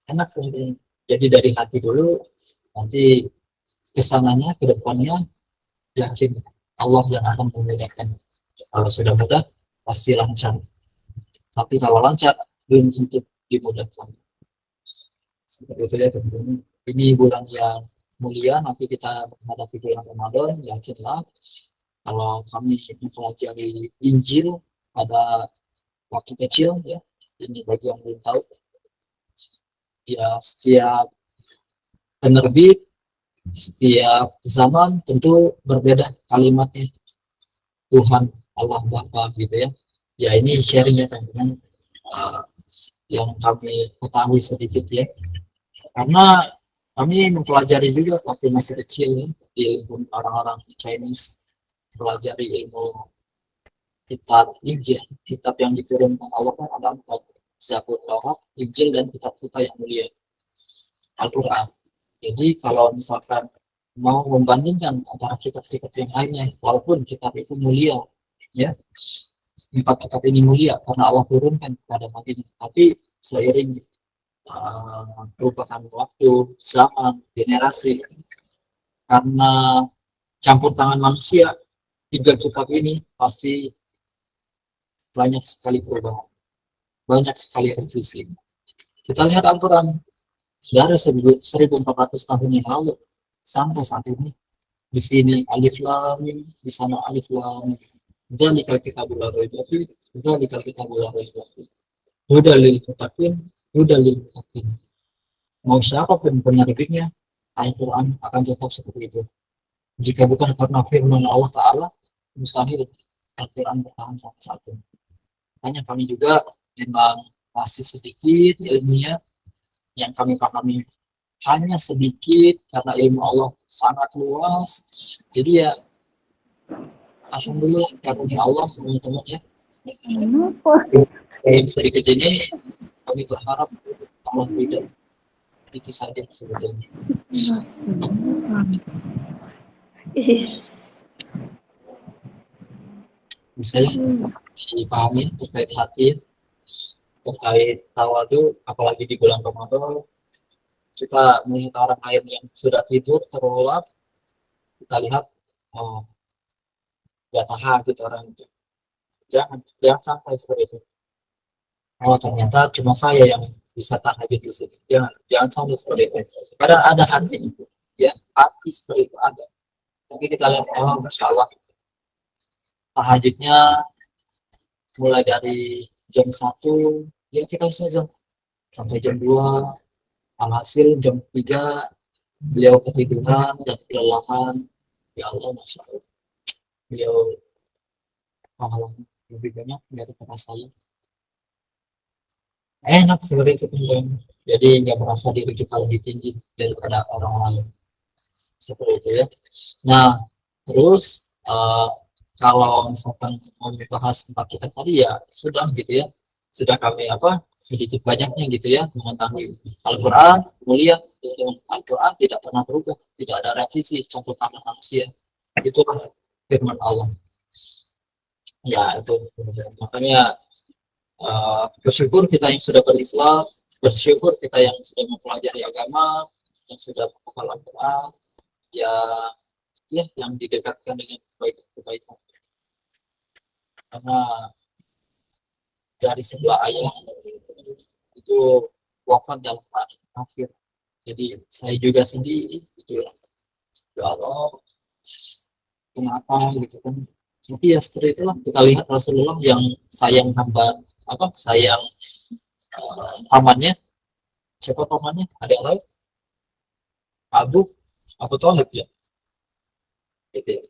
Enak mungkin. Jadi dari hati dulu, nanti kesananya, ke depannya, yakin Allah yang akan memudahkan. Kalau sudah mudah, pasti lancar. Tapi kalau lancar, belum tentu dimudahkan. Seperti itu ya teman-teman. Ini bulan yang mulia, nanti kita menghadapi bulan Ramadan, yakinlah kalau kami mempelajari Injil pada waktu kecil ya, ini bagi yang belum tahu, ya setiap penerbit, setiap zaman tentu berbeda kalimatnya. Tuhan, Allah, Bapa gitu ya. Ya ini sharingnya teman-teman, uh, yang kami ketahui sedikit ya. Karena kami mempelajari juga waktu masih kecil ya, di lingkungan orang-orang Chinese, pelajari ilmu kitab Injil, kitab yang diturunkan Allah kan ada 4, Zabur, Taurat, Injil, dan kitab kita yang mulia, Al-Quran. Jadi kalau misalkan mau membandingkan antara kitab-kitab yang lainnya, walaupun kitab itu mulia, ya, 4 kitab ini mulia karena Allah turunkan kepada Nabi, tapi seiring perubahan waktu, zaman, generasi, karena campur tangan manusia, 3 kitab ini pasti banyak sekali perubahan, banyak sekali revisi. Kita lihat Al-Quran dari 1400 tahun yang lalu sampai saat ini. Di sini alif lam, di sana alif lam. Dzalikal kitabul la raiba fihi, dzalikal kitabul la raiba fihi. Hudal lil muttaqin, hudal lil muttaqin. Mau siapapun penerbitnya, Al-Quran akan tetap seperti itu. Jika bukan karena firman Allah Ta'ala, mustahil Al-Quran bertahan sampai saat ini. Makanya kami juga memang masih sedikit ilmunya, yang kami pahami hanya sedikit karena ilmu Allah sangat luas. Jadi ya alhamdulillah karunia Allah teman-teman ya. Yang sedikit ini kami berharap Allah tidak, itu saja sebetulnya. Bisa ya dipahami terkait hati, terkait tawadu, apalagi di bulan Ramadan kita melihat orang lain yang sudah tidur terlelap, kita lihat oh nggak tahan gitu orang itu, jangan sampai seperti itu. Oh ternyata cuma saya yang bisa tahajud di sini, jangan sampai seperti itu. Padahal ada hati itu ya, hati seperti itu ada, tapi kita lihat oh masya Allah tahajudnya mulai dari jam 1 ya kita bisa sampai jam 2, alhasil jam 3 beliau ketiduran dan kelelahan. Ya Allah masya Allah, beliau pahalanya lebih banyak daripada saya. Enak seperti itu teman, jadi nggak merasa diri kita lebih tinggi daripada orang lain seperti itu ya. Nah terus kalau misalkan mau membahas 4 kita tadi ya sudah gitu ya, sudah kami apa sedikit banyaknya gitu ya mengetahui Al-Quran mulia. Al-Quran tidak pernah berubah, tidak ada revisi campur tangan manusia, itu firman Allah ya. Itu makanya bersyukur kita yang sudah berislam, bersyukur kita yang sudah mempelajari agama, yang sudah menghafal Al-Quran ya ya yang didekatkan dengan kebaikan. Karena dari sebelah ayah itu wafat dalam keadaan kafir. Jadi saya juga sendiri gitu ya. Ya Allah, kenapa gitu kan? Tapi ya seperti itulah kita lihat Rasulullah yang sayang hamba apa sayang pamannya, siapa pamannya? Ada yang lain? Abu Abu Thalib ya. Gitu ya.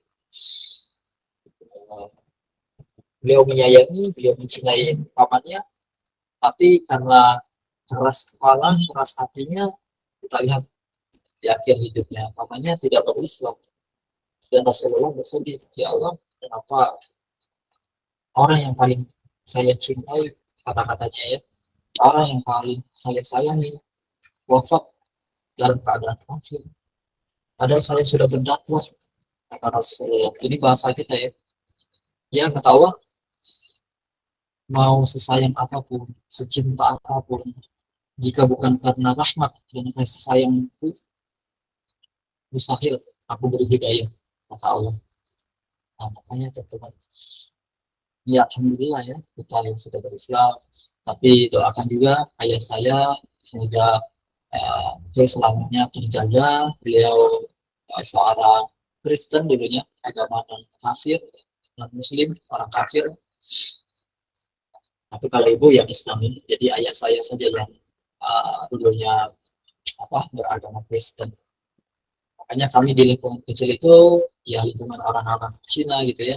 Beliau menyayangi, beliau mencintai pamannya, tapi karena keras kepala, keras hatinya, kita lihat di akhir hidupnya pamannya tidak berislam. Dan Rasulullah bersedih, ya Allah, kenapa orang yang paling saya cintai, kata-katanya ya, orang yang paling saya sayangi wafat dalam keadaan kafir. Padahal saya sudah berdakwah, kata Rasulullah. Ini bahasa kita ya. Ya kata Allah, mau sesayang apapun, secinta apapun, jika bukan karena rahmat dan kasih sayangku, mustahil aku beri hidayah, kata Allah. Nah, makanya teman-teman, ya alhamdulillah ya kita yang sudah berislam, tapi doakan juga ayah saya semoga selamanya terjaga. Beliau seorang Kristen dulunya, agama non kafir, non Muslim, orang kafir. Tapi kalau ibu yang Islam ini, jadi ayah saya saja yang dulunya apa beragama Kristen. Makanya kami di lingkungan kecil itu ya lingkungan orang-orang Cina gitu ya,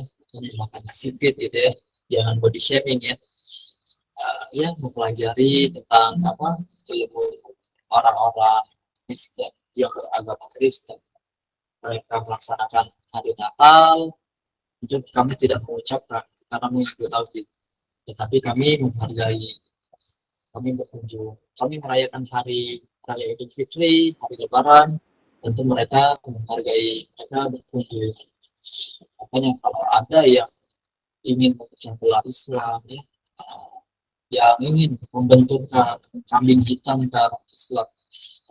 makanya sipit gitu ya, jangan body shaming ya. Ya mempelajari tentang apa ilmu orang-orang Kristen yang beragama Kristen. Mereka melaksanakan hari Natal, itu kami tidak mengucapkan karena mengikuti tauhid, tetapi kami menghargai, kami berkunjung, kami merayakan hari raya Idul Fitri, hari Lebaran, tentu mereka menghargai, mereka berkunjung. Makanya kalau ada yang ingin memecah belah Islam ya, yang ingin membenturkan kambing hitam ke Islam,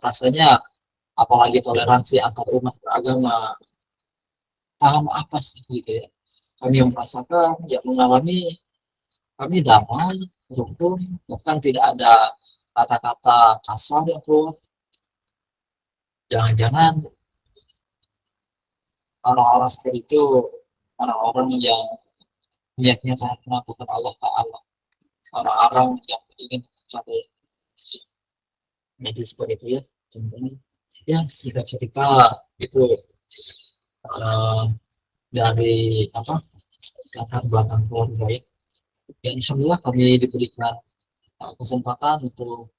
rasanya apalagi toleransi antar umat beragama, paham apa sih gitu ya. Kami yang merasakan, yang mengalami, kami damai, rukun, bahkan tidak ada kata-kata kasar ya bro. Jangan-jangan orang-orang seperti itu orang-orang yang niatnya karena bukan Allah Ta'ala, orang-orang yang ingin mencapai medis seperti itu ya. Contohnya ya singkat cerita itu uh, dari apa latar belakang keluarga ya. Dan alhamdulillah kami diberikan kesempatan untuk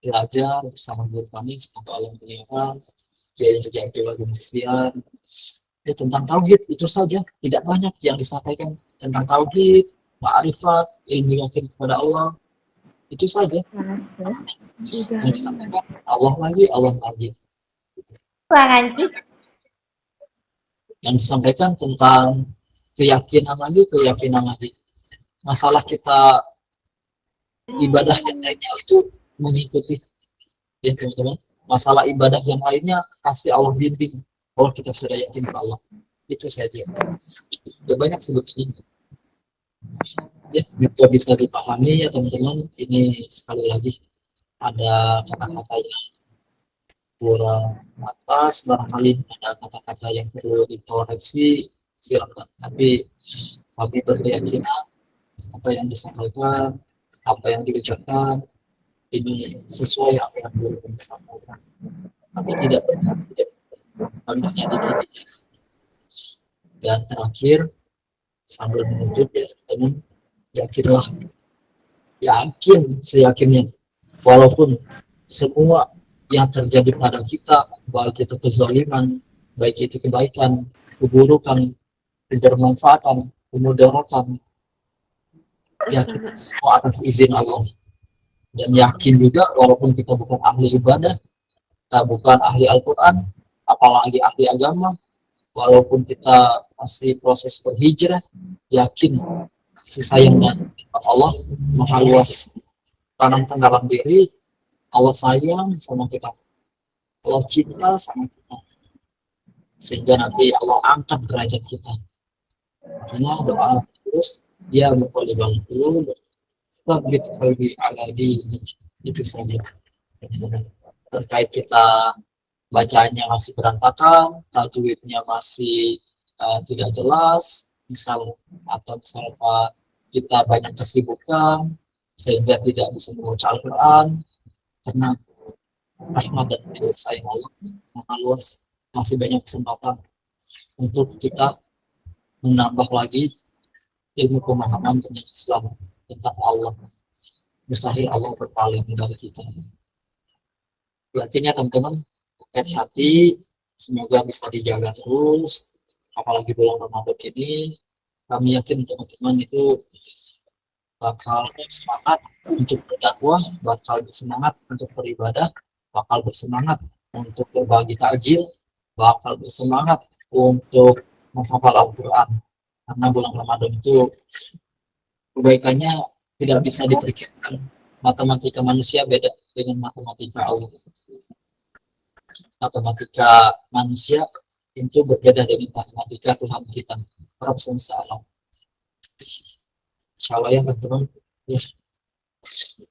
belajar bersama guru kami, semoga Allah muliakan, jadi terjadi lagi kemisian ya, tentang tauhid itu saja, tidak banyak yang disampaikan tentang tauhid, ma'rifat, ilmu yakin kepada Allah, itu saja yang disampaikan. Allah lagi, Allah lagi. Yang disampaikan tentang keyakinan lagi. Masalah kita ibadah yang lainnya itu mengikuti ya teman-teman. Masalah ibadah yang lainnya pasti Allah bimbing kalau kita sudah yakin ke Allah. Itu saja. Sudah banyak sebetulnya. Ya, juga bisa dipahami ya teman-teman. Ini sekali lagi ada kata-kata yang kurang atas, barangkali ada kata-kata yang perlu dikoreksi, silakan. Tapi kami berkeyakinan apa yang disampaikan, apa yang diucapkan ini sesuai apa yang belum disampaikan. Tapi tidak benar, tidak kami hanya dikit. Dan terakhir sambil menutup ya teman, yakinlah, yakin seyakinnya, walaupun semua yang terjadi pada kita, baik itu kezaliman, baik itu kebaikan, keburukan, kebermanfaatan, kemudaratan, yakin semua atas izin Allah. Dan yakin juga walaupun kita bukan ahli ibadah, kita bukan ahli Al-Quran, apalagi ahli agama, walaupun kita masih proses berhijrah, yakin kasih sayangnya Allah maha luas, tanamkan dalam diri, Allah sayang sama kita, Allah cinta sama kita. sehingga nanti Allah angkat derajat kita. Makanya doa terus dia berkali dulu Stabit qalbi ala dinik. Itu saja. Terkait kita bacanya masih berantakan, tajwidnya masih tidak jelas, misal atau misalkan kita banyak kesibukan sehingga tidak bisa membaca Al-Quran karena rahmat dan kasih sayang Allah maka luas, masih banyak kesempatan untuk kita menambah lagi ilmu pemahaman tentang Islam, tentang Allah. Mustahil Allah berpaling dari kita. Berarti ya teman-teman, hati-hati, semoga bisa dijaga terus, apalagi bulan Ramadan ini. Kami yakin teman-teman itu bakal semangat untuk berdakwah, bakal bersemangat untuk beribadah, bakal bersemangat untuk berbagi takjil, bakal bersemangat untuk menghafal Al-Quran. Karena bulan Ramadan itu kebaikannya tidak bisa dipikirkan. Matematika manusia beda dengan matematika Allah. Matematika manusia itu berbeda dengan matematika Tuhan kita. Rabb semesta alam. Insya Allah ya teman-teman. Ya,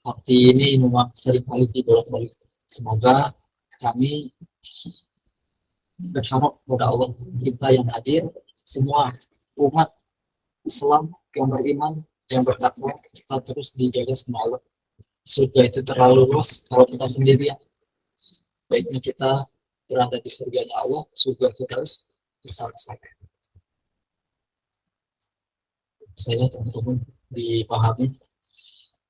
hati ini memang sering kali dibolak-balik. Semoga kami berharap kepada Allah kita yang hadir, semua umat Islam yang beriman, yang bertakwa, kita terus dijaga sama Allah. Surga itu terlalu luas kalau kita sendirian. Baiknya kita berada di surganya Allah, surga Firdaus bersama-sama. Saya teman-teman dipahami.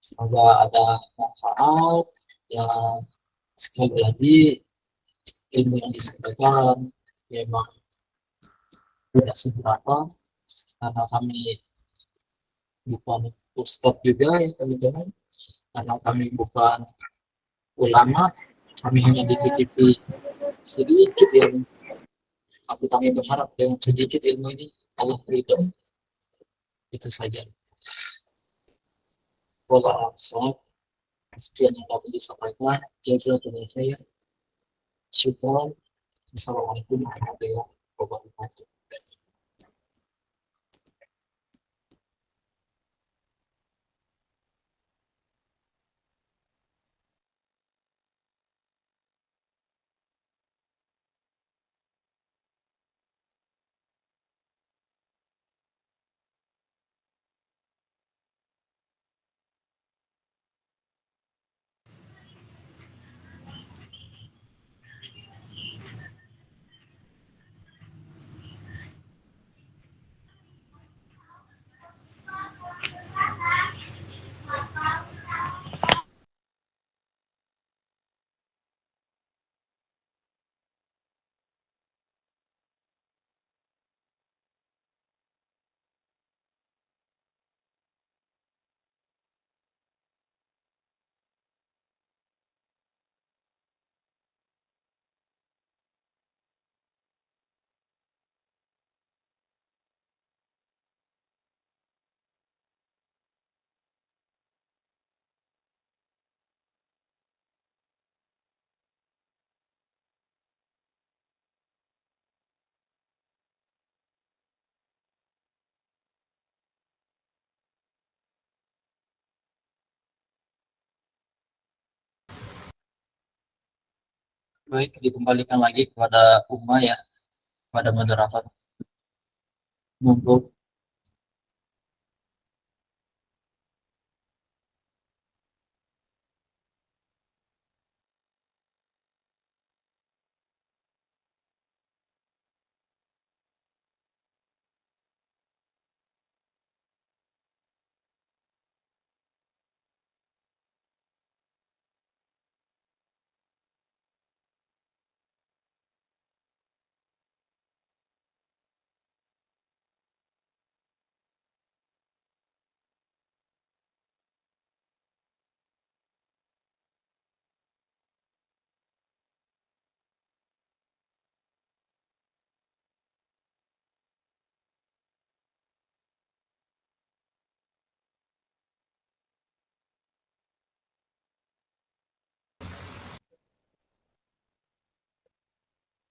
Semoga ada manfaat. Yang sekali lagi ilmu yang disampaikan memang tidak seberapa karena kami bukan ustadz juga ya teman-teman, karena kami bukan ulama, kami hanya dititipi sedikit ilmu, tapi kami berharap dengan sedikit ilmu ini Allah ridho. Itu saja. Walau soal sekian yang dapat disampaikan, jazakumullah khairan. Syukran. Assalamualaikum warahmatullahi wabarakatuh. Baik, dikembalikan lagi kepada Umma ya, pada moderator. Monggo.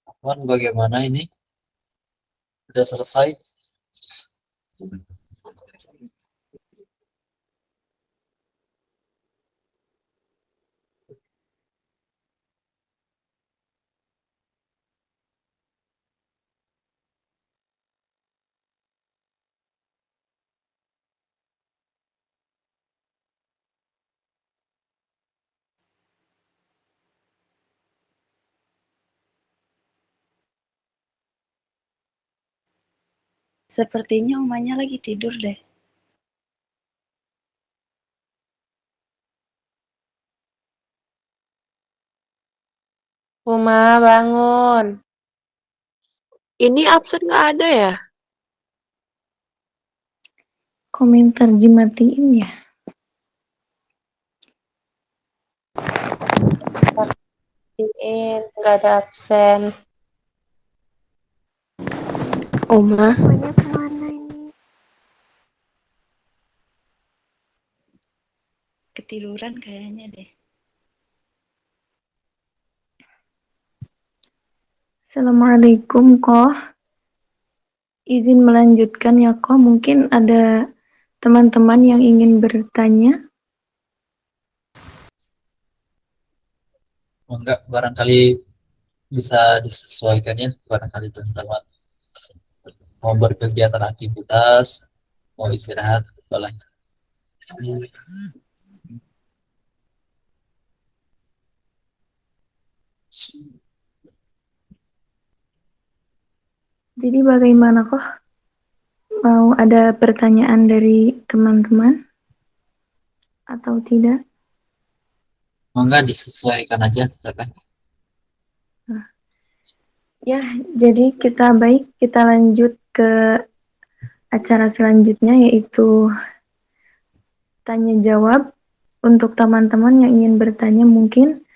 Afwan, bagaimana ini? Sudah selesai. Sepertinya Umanya lagi tidur deh. Uma, bangun. Ini absen nggak ada ya? Komentar dimatiin ya? Matiin, nggak ada absen. Oma. Umanya kemana ini? Ketiduran kayaknya deh. Assalamualaikum Koh. Izin melanjutkan ya Koh. Mungkin ada teman-teman yang ingin bertanya. Oh, enggak, barangkali bisa disesuaikan ya, barangkali teman-teman mau berkegiatan aktivitas, mau istirahat, boleh. Jadi bagaimana Koh? Mau ada pertanyaan dari teman-teman? Atau tidak? Mau enggak disesuaikan aja, kan? Ya, jadi kita lanjut ke acara selanjutnya yaitu tanya jawab. Untuk teman-teman yang ingin bertanya mungkin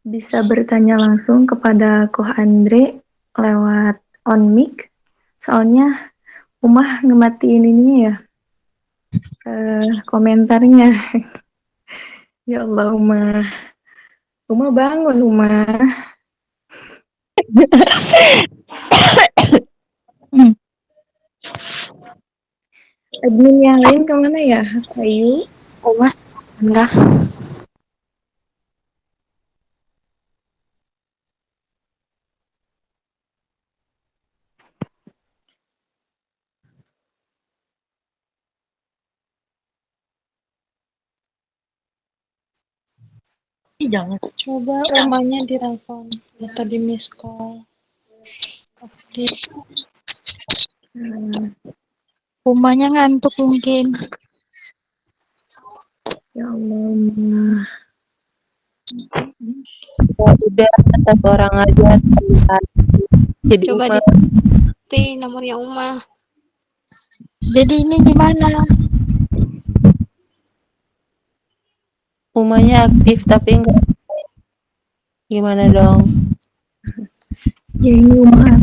bisa bertanya langsung kepada Koh Andre lewat on mic. Soalnya Umah ngematiin ininya ya, komentarnya. Ya Allah Umah. Umah bangun Umah. Admin yang lain kemana ya? Ayu? Uma enggak? Jangan. Coba umanya dirapon atau di miss call. Aktif. Umanya ngantuk mungkin. Ya Allah Umah. Ya, udah satu orang aja. Jadi Coba Uma, di nomornya Uma. Jadi ini gimana? Umanya aktif tapi enggak. Gimana dong? Ya ini Umah.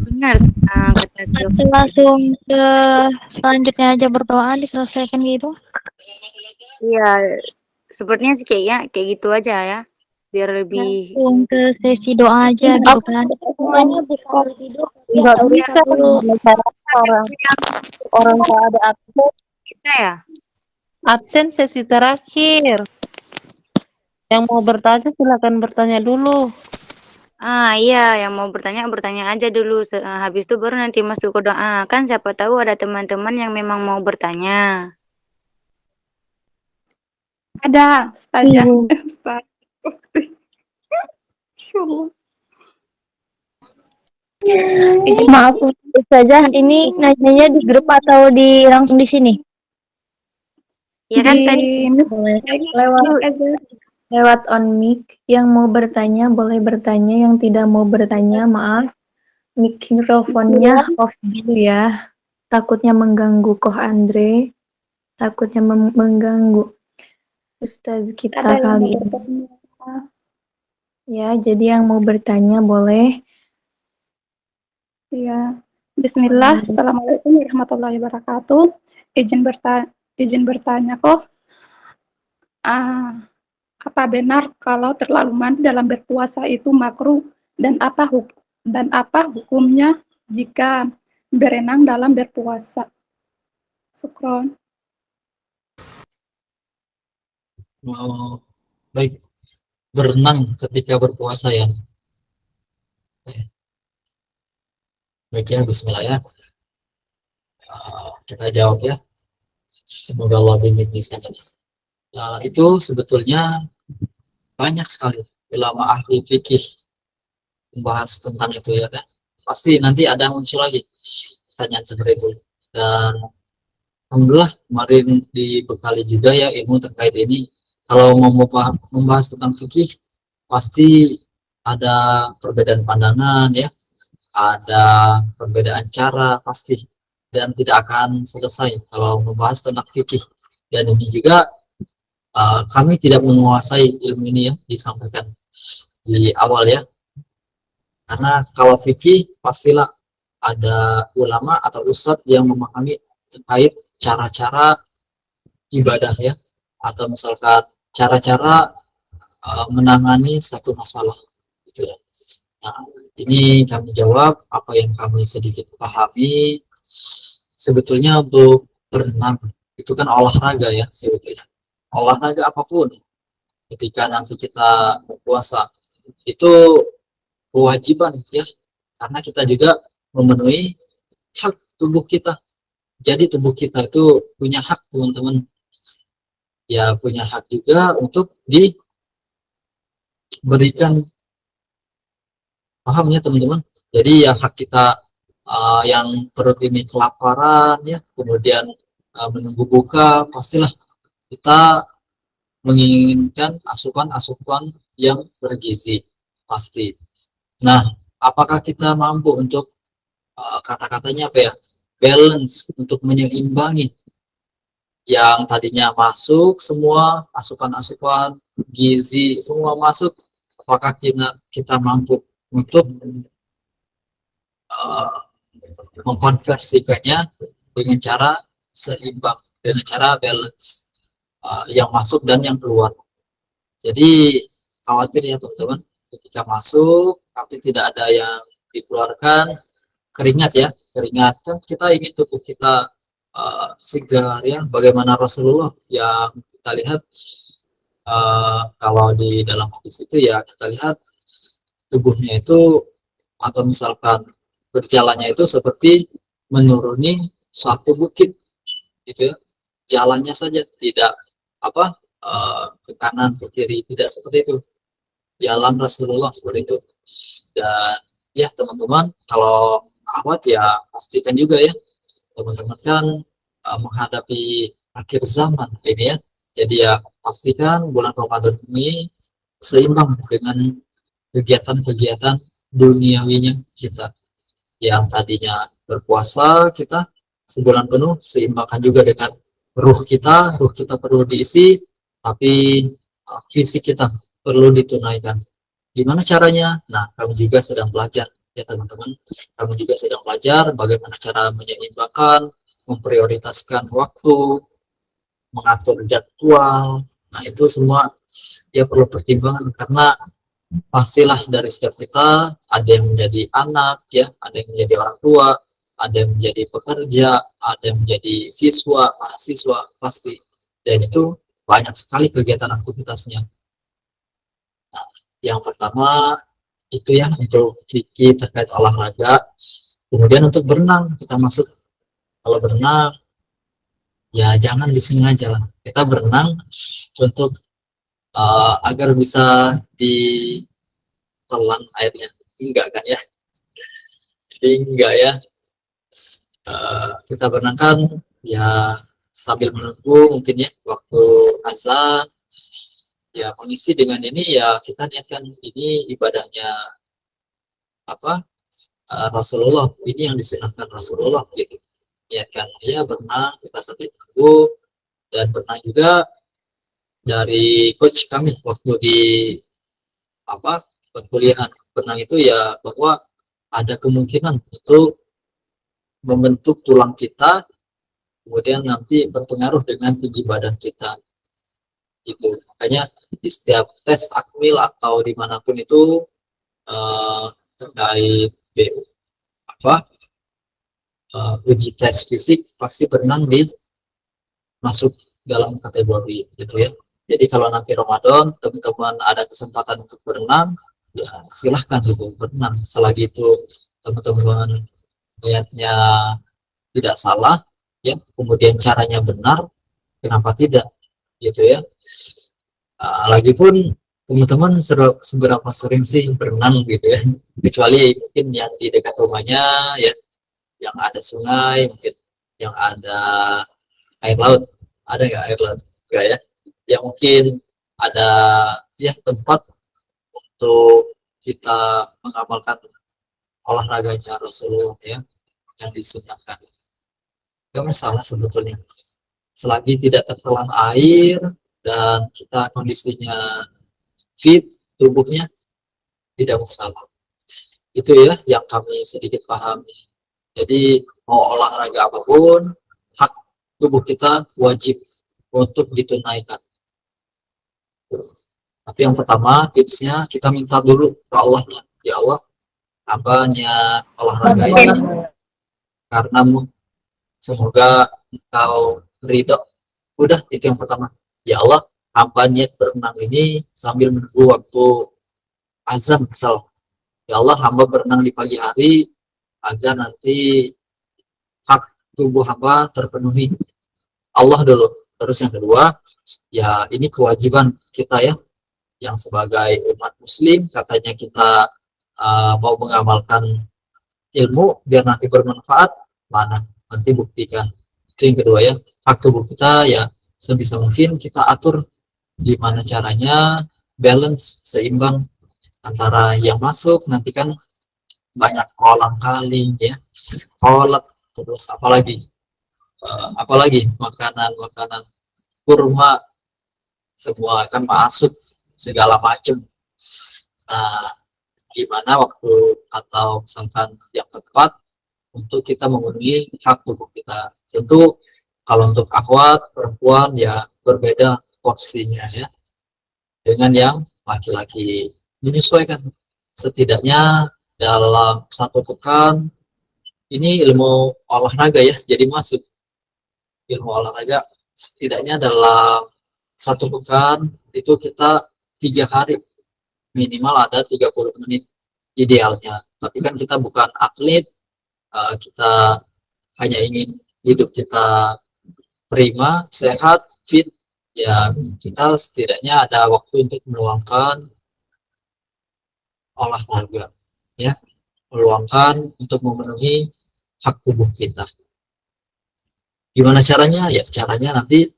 Benar, kata Atau langsung ke selanjutnya aja berdoa diselesaikan gitu. Iya, sepertinya sih kayak gitu aja ya, biar lebih. Langsung ke sesi doa aja gitu kan. Umanya Bisa tidur nggak bisa bisa dulu. bicara orang orang tak ada absen. Bisa ya? Absen sesi terakhir. Yang mau bertanya silakan bertanya dulu. Iya, yang mau bertanya bertanya aja dulu. Habis itu baru nanti masuk ke doa. Kan siapa tahu ada teman-teman yang memang mau bertanya. Ada Ustazah. Iya. Ustaz. Masya Allah. Maaf Ustazah, ini nanyanya di grup atau di langsung di sini? Ya kan Di tadi Lewat aja. lewat on mic. Yang mau bertanya boleh bertanya, yang tidak mau bertanya maaf mikrofonnya off dulu ya. Takutnya mengganggu Koh Andre, takutnya mengganggu Ustaz kita Ada yang kali mau ini. bertanya. Ya, jadi yang mau bertanya boleh. Ya. Bismillah. Assalamualaikum warahmatullahi wabarakatuh. Izin bertanya kok. Apa benar kalau terlalu mandi dalam berpuasa itu makruh dan apa hukumnya? jika berenang dalam berpuasa? Syukron. Oh, baik, berenang ketika berpuasa ya. Baik ya, bismillah ya. Kita jawab ya. Semoga Allah bimbing di sana. Itu sebetulnya banyak sekali ulama ahli fikih membahas tentang itu ya kan. Pasti nanti ada muncul lagi pertanyaan seperti itu. Dan alhamdulillah kemarin dibekali juga ya ilmu terkait ini. Kalau mau membahas tentang fikih pasti ada perbedaan pandangan ya, ada perbedaan cara pasti, dan tidak akan selesai kalau membahas tentang fikih. Dan ini juga kami tidak menguasai ilmu ini yang disampaikan di awal ya, karena kalau fikih pastilah ada ulama atau ustadz yang memahami terkait cara-cara ibadah ya, atau misalkan cara-cara menangani satu masalah gitu ya. Nah, ini kami jawab apa yang kami sedikit pahami. Sebetulnya untuk berenang itu kan olahraga ya, sebetulnya olahraga apapun ketika nanti kita berpuasa itu kewajiban ya, karena kita juga memenuhi hak tubuh kita. Jadi tubuh kita itu punya hak teman-teman ya, punya hak juga untuk diberikan, paham ya teman-teman. Jadi ya hak kita yang perut ini kelaparan ya, kemudian menunggu buka, pastilah kita menginginkan asupan-asupan yang bergizi pasti. Nah, apakah kita mampu untuk kata-katanya apa ya, balance, untuk menyeimbangi yang tadinya masuk semua asupan-asupan gizi semua masuk, apakah kita mampu untuk mengkonversikannya dengan cara seimbang, dengan cara balance yang masuk dan yang keluar. Jadi khawatir ya teman-teman, ketika masuk tapi tidak ada yang dikeluarkan, keringat ya, keringat kan kita ingin tubuh kita segar ya, bagaimana Rasulullah yang kita lihat kalau di dalam hadis itu ya, kita lihat tubuhnya itu atau misalkan berjalannya itu seperti menuruni suatu bukit gitu ya, jalannya saja tidak ke kanan ke kiri, tidak seperti itu. Jalan Rasulullah seperti itu. Dan ya teman-teman, kalau awat ya pastikan juga ya, teman-teman kan menghadapi akhir zaman ini ya, jadi ya pastikan bulan Ramadan ini seimbang dengan kegiatan-kegiatan duniawinya kita. Yang tadinya berpuasa kita sebulan penuh, seimbangkan juga dengan ruh kita perlu diisi, tapi fisik kita perlu ditunaikan. Gimana caranya? Nah, kami juga sedang belajar ya teman-teman. Kami juga sedang belajar bagaimana cara menyeimbangkan, memprioritaskan waktu, mengatur jadwal. Nah, itu semua ya perlu pertimbangan, karena pastilah dari setiap kita ada yang menjadi anak ya, ada yang menjadi orang tua, ada yang menjadi pekerja, ada yang menjadi siswa, mahasiswa pasti. Dan itu banyak sekali kegiatan aktivitasnya. Nah, yang pertama itu ya untuk fikih terkait olahraga. Kemudian untuk berenang, kita masuk, kalau berenang ya jangan disengaja lah. Kita berenang untuk agar bisa ditelan airnya, enggak kan ya? Jadi enggak ya. Kita berenang kan ya sambil menunggu mungkin ya waktu azan, ya mengisi dengan ini ya, kita niatkan ini ibadahnya Rasulullah, ini yang disunahkan Rasulullah gitu. Niatkan ya berenang kita sambil menunggu. Dan berenang juga dari coach kami waktu di perkuliahan berenang itu ya, bahwa ada kemungkinan untuk membentuk tulang kita, kemudian nanti berpengaruh dengan tinggi badan kita gitu. Makanya di setiap tes akmil atau dimanapun itu terkait uji tes fisik pasti berenang masuk dalam kategori gitu ya. Jadi kalau nanti Ramadan teman-teman ada kesempatan untuk berenang, ya silahkan gitu berenang. Selagi itu teman-teman niatnya tidak salah, ya kemudian caranya benar, kenapa tidak gitu ya. Lagi pun teman-teman seberapa sering sih berenang gitu ya, kecuali mungkin yang di dekat rumahnya ya, yang ada sungai, mungkin yang ada air laut. Ada nggak air laut? Enggak ya. Yang mungkin ada ya tempat untuk kita mengamalkan olahraganya Rasulullah ya, yang disunahkan. Gak masalah sebetulnya. Selagi tidak tertelan air dan kita kondisinya fit tubuhnya, tidak masalah. Itu ya yang kami sedikit pahami. Jadi mau olahraga apapun, hak tubuh kita wajib untuk ditunaikan. Tapi yang pertama tipsnya kita minta dulu ke Allahnya. Ya Allah, hamba niat olahraga ini karenamu, semoga engkau ridho. Udah, itu yang pertama. Ya Allah, hamba niat berenang ini sambil menunggu waktu azan misal. Ya Allah, hamba berenang di pagi hari agar nanti hak tubuh hamba terpenuhi. Allah dulu. Terus yang kedua, ya ini kewajiban kita ya, yang sebagai umat muslim katanya kita mau mengamalkan ilmu biar nanti bermanfaat, mana nanti buktikan. Itu yang kedua ya, hak tubuh kita ya sebisa mungkin kita atur gimana caranya balance, seimbang antara yang masuk nanti kan banyak kolam kaling ya, kolak, terus apalagi makanan kurma, semua akan masuk segala macam. Nah, gimana waktu atau misalkan yang tepat untuk kita memenuhi hak tubuh kita. Tentu kalau untuk akhwat perempuan ya berbeda porsinya ya dengan yang laki-laki, menyesuaikan. Setidaknya dalam satu pekan ini ilmu olahraga ya, jadi masuk ilmu olahraga setidaknya dalam satu pekan itu kita 3 hari minimal ada 30 menit idealnya. Tapi kan kita bukan atlet, kita hanya ingin hidup kita prima, sehat, fit, ya kita setidaknya ada waktu untuk meluangkan olahraga ya, meluangkan untuk memenuhi hak tubuh kita. Gimana caranya? Ya caranya nanti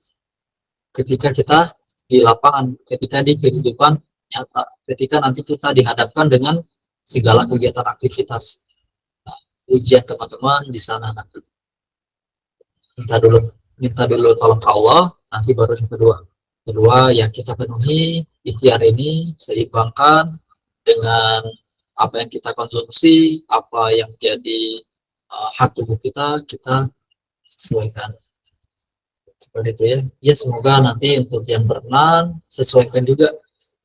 ketika kita di lapangan, ketika di kehidupan nyata, ketika nanti kita dihadapkan dengan segala kegiatan aktivitas. Nah, ujian teman-teman di sana nanti. Minta dulu tolong ke Allah, nanti baru yang kedua. Kedua, yang kita penuhi ikhtiar ini seimbangkan dengan apa yang kita konsumsi, apa yang jadi hak tubuh kita sesuaikan. Seperti itu ya. Ya semoga nanti untuk yang berenang sesuaikan juga.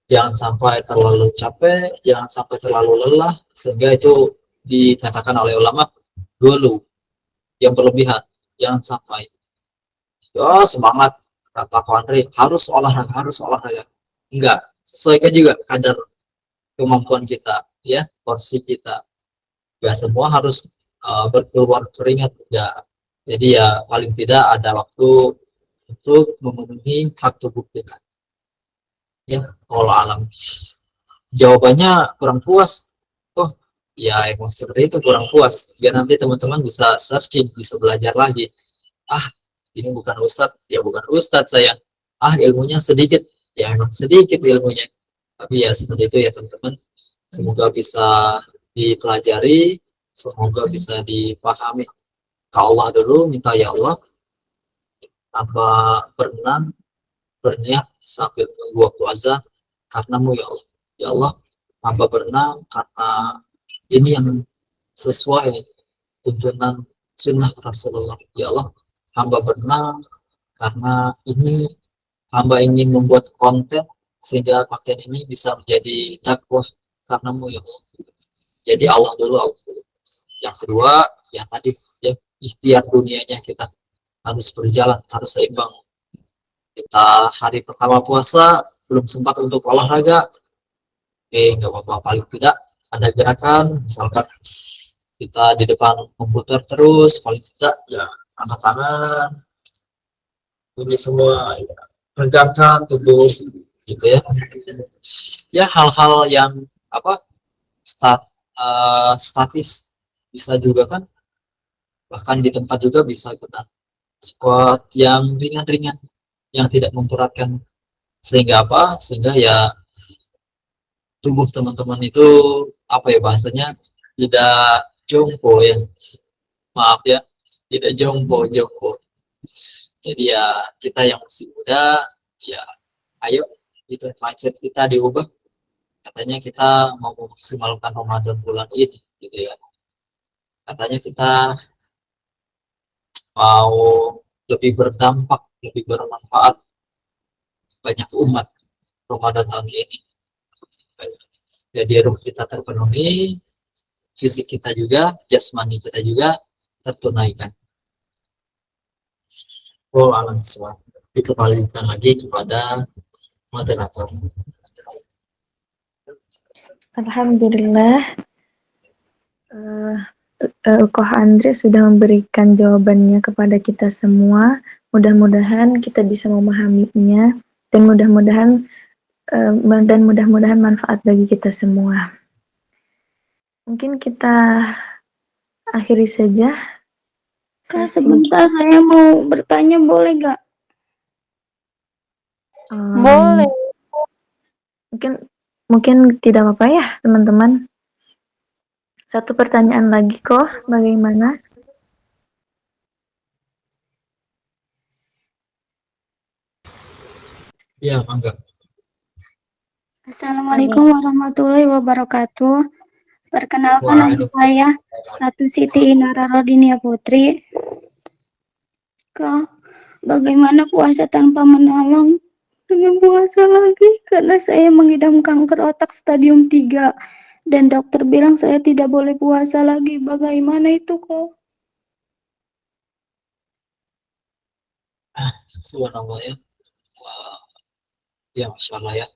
Jangan sampai terlalu capek, jangan sampai terlalu lelah, sehingga itu dikatakan oleh ulama gulu, yang berlebihan. Jangan sampai semangat kata Pak Andre harus olahraga. Enggak, sesuaikan juga kadar kemampuan kita ya, porsi kita. Enggak semua harus berkeluar keringat, enggak. Jadi ya paling tidak ada waktu untuk memenuhi hak tubuh kita. Ya, kalau alam jawabannya kurang puas. Oh, ya emang seperti itu, kurang puas. Biar nanti teman-teman bisa searching, bisa belajar lagi. Ini bukan ustadz, ya bukan ustadz saya. Ilmunya sedikit, ya emang sedikit ilmunya. Tapi ya seperti itu ya teman-teman. Semoga bisa dipelajari, semoga bisa dipahami. Ke Allah dulu, minta ya Allah, tanpa berenang, berniat sambil menunggu waktu azan, karenamu ya Allah. Ya Allah, hamba berenang karena ini yang sesuai tuntunan sunnah Rasulullah. Ya Allah, hamba berenang karena ini hamba ingin membuat konten sehingga konten ini bisa menjadi dakwah karenamu ya Allah. Jadi Allah dulu, Allah dulu. Yang kedua, ya tadi ya ikhtiar dunianya kita harus berjalan, harus seimbang. Kita hari pertama puasa belum sempat untuk olahraga, nggak apa-apa, paling tidak ada gerakan, misalkan kita di depan komputer terus, paling tidak ya angkat tangan, ini semua ya, regangkan tubuh, gitu ya. Ya hal-hal yang apa statis bisa juga kan, bahkan di tempat juga bisa kita squat yang ringan-ringan yang tidak memberatkan, sehingga apa, sehingga ya tubuh teman-teman itu apa ya bahasanya, tidak jompo ya, maaf ya, tidak jompo. Jadi ya kita yang masih muda ya ayo itu mindset kita diubah, katanya kita mau memaksimalkan Ramadan bulan ini gitu ya, katanya kita mau lebih berdampak, lebih bermanfaat banyak umat Ramadan tahun ini. Jadi ruh kita terpenuhi, fisik kita juga, jasmani kita juga tertunaikan. Oh alam suat. Dikembalikan lagi kepada moderator. Alhamdulillah, Koh Andre sudah memberikan jawabannya kepada kita semua. Mudah-mudahan kita bisa memahaminya dan mudah-mudahan manfaat bagi kita semua. Mungkin kita akhiri saja. Kak, sebentar saya mau bertanya, boleh gak? Boleh. Mungkin tidak apa-apa ya teman-teman. Satu pertanyaan lagi kok, bagaimana? Ya, mangga. Assalamualaikum warahmatullahi wabarakatuh. Perkenalkan nama saya Ratu Siti Inara Rodinia Putri. Kak, bagaimana puasa tanpa menolong? Dengan puasa lagi karena saya mengidam kanker otak stadium 3 dan dokter bilang saya tidak boleh puasa lagi. Bagaimana itu kok? Subhanallah ya. Wah, ya Masya Allah ya.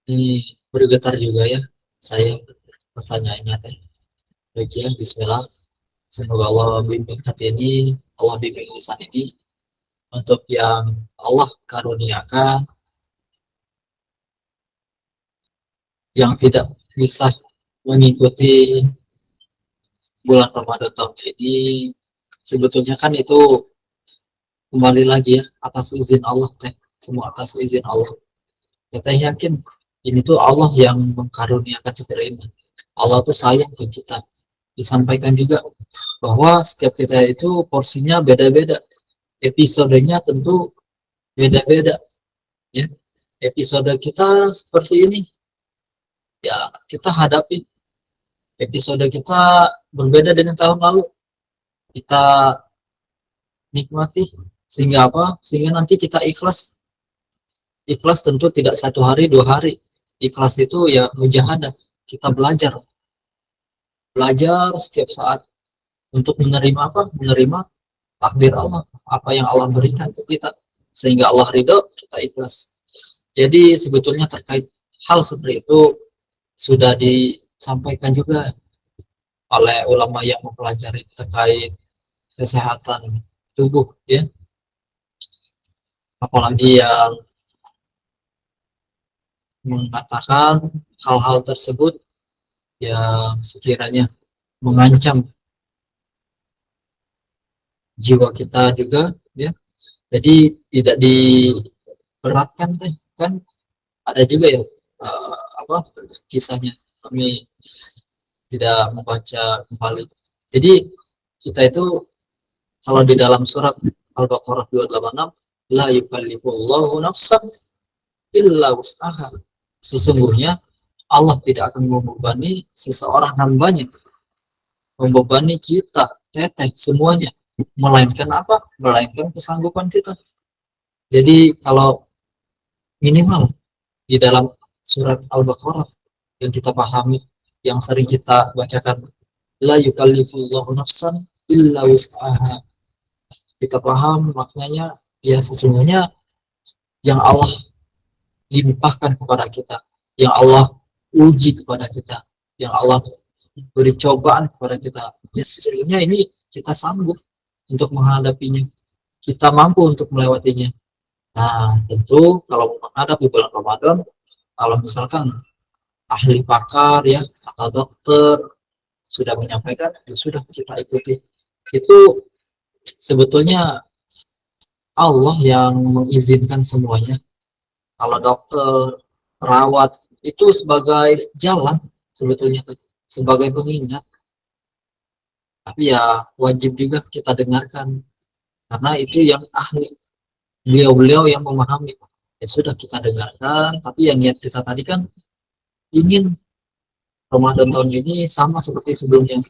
Ini bergetar juga ya saya pertanyaannya teh. Baik ya, bismillah. Semoga Allah bimbing hati ini, Allah bimbing lisan ini untuk yang Allah karuniakan, yang tidak bisa mengikuti bulan Ramadan tahun ini. Sebetulnya kan itu kembali lagi ya atas izin Allah teh, semua atas izin Allah. Kita yakin ini tuh Allah yang mengkaruniakan seperti ini. Allah tuh sayang ke kita. Disampaikan juga bahwa setiap kita itu porsinya beda-beda, episodenya tentu beda-beda ya. Episode kita seperti ini ya kita hadapi, episode kita berbeda dengan tahun lalu, kita nikmati, sehingga apa, sehingga nanti kita ikhlas. Ikhlas tentu tidak 1 hari 2 hari, ikhlas itu ya mujahadah, kita belajar setiap saat untuk menerima apa, menerima takdir Allah, apa yang Allah berikan ke kita, sehingga Allah ridho, kita ikhlas. Jadi sebetulnya terkait hal seperti itu sudah disampaikan juga oleh ulama yang mempelajari terkait kesehatan tubuh ya, apalagi yang mengatakan hal-hal tersebut yang sekiranya mengancam jiwa kita juga ya, jadi tidak diberatkan teh kan. Ada juga ya apa kisahnya, kami tidak membaca kembali. Jadi kita itu kalau di dalam surat Al-Baqarah 286, la yukallifullahu nafsan illa wus'aha, sesungguhnya Allah tidak akan membebani seseorang hambanya, membebani kita teteh semuanya, melainkan apa, melainkan kesanggupan kita. Jadi kalau minimal di dalam surat Al-Baqarah yang kita pahami, yang sering kita bacakan La yukallifullahu nafsan illa wus'aha. Kita paham maknanya, ya sesungguhnya yang Allah limpahkan kepada kita, yang Allah uji kepada kita, yang Allah beri cobaan kepada kita, ya sesungguhnya ini kita sanggup untuk menghadapinya, kita mampu untuk melewatinya. Nah, tentu kalau menghadapi bulan Ramadan, kalau misalkan ahli pakar ya atau dokter sudah menyampaikan, ya sudah kita ikuti. Itu sebetulnya Allah yang mengizinkan semuanya. Kalau dokter, perawat itu sebagai jalan sebetulnya, sebagai pengingat. Tapi ya wajib juga kita dengarkan karena itu yang ahli, beliau-beliau yang memahami. Ya sudah kita dengarkan, tapi yang niat kita tadi kan ingin Ramadan tahun ini sama seperti sebelumnya.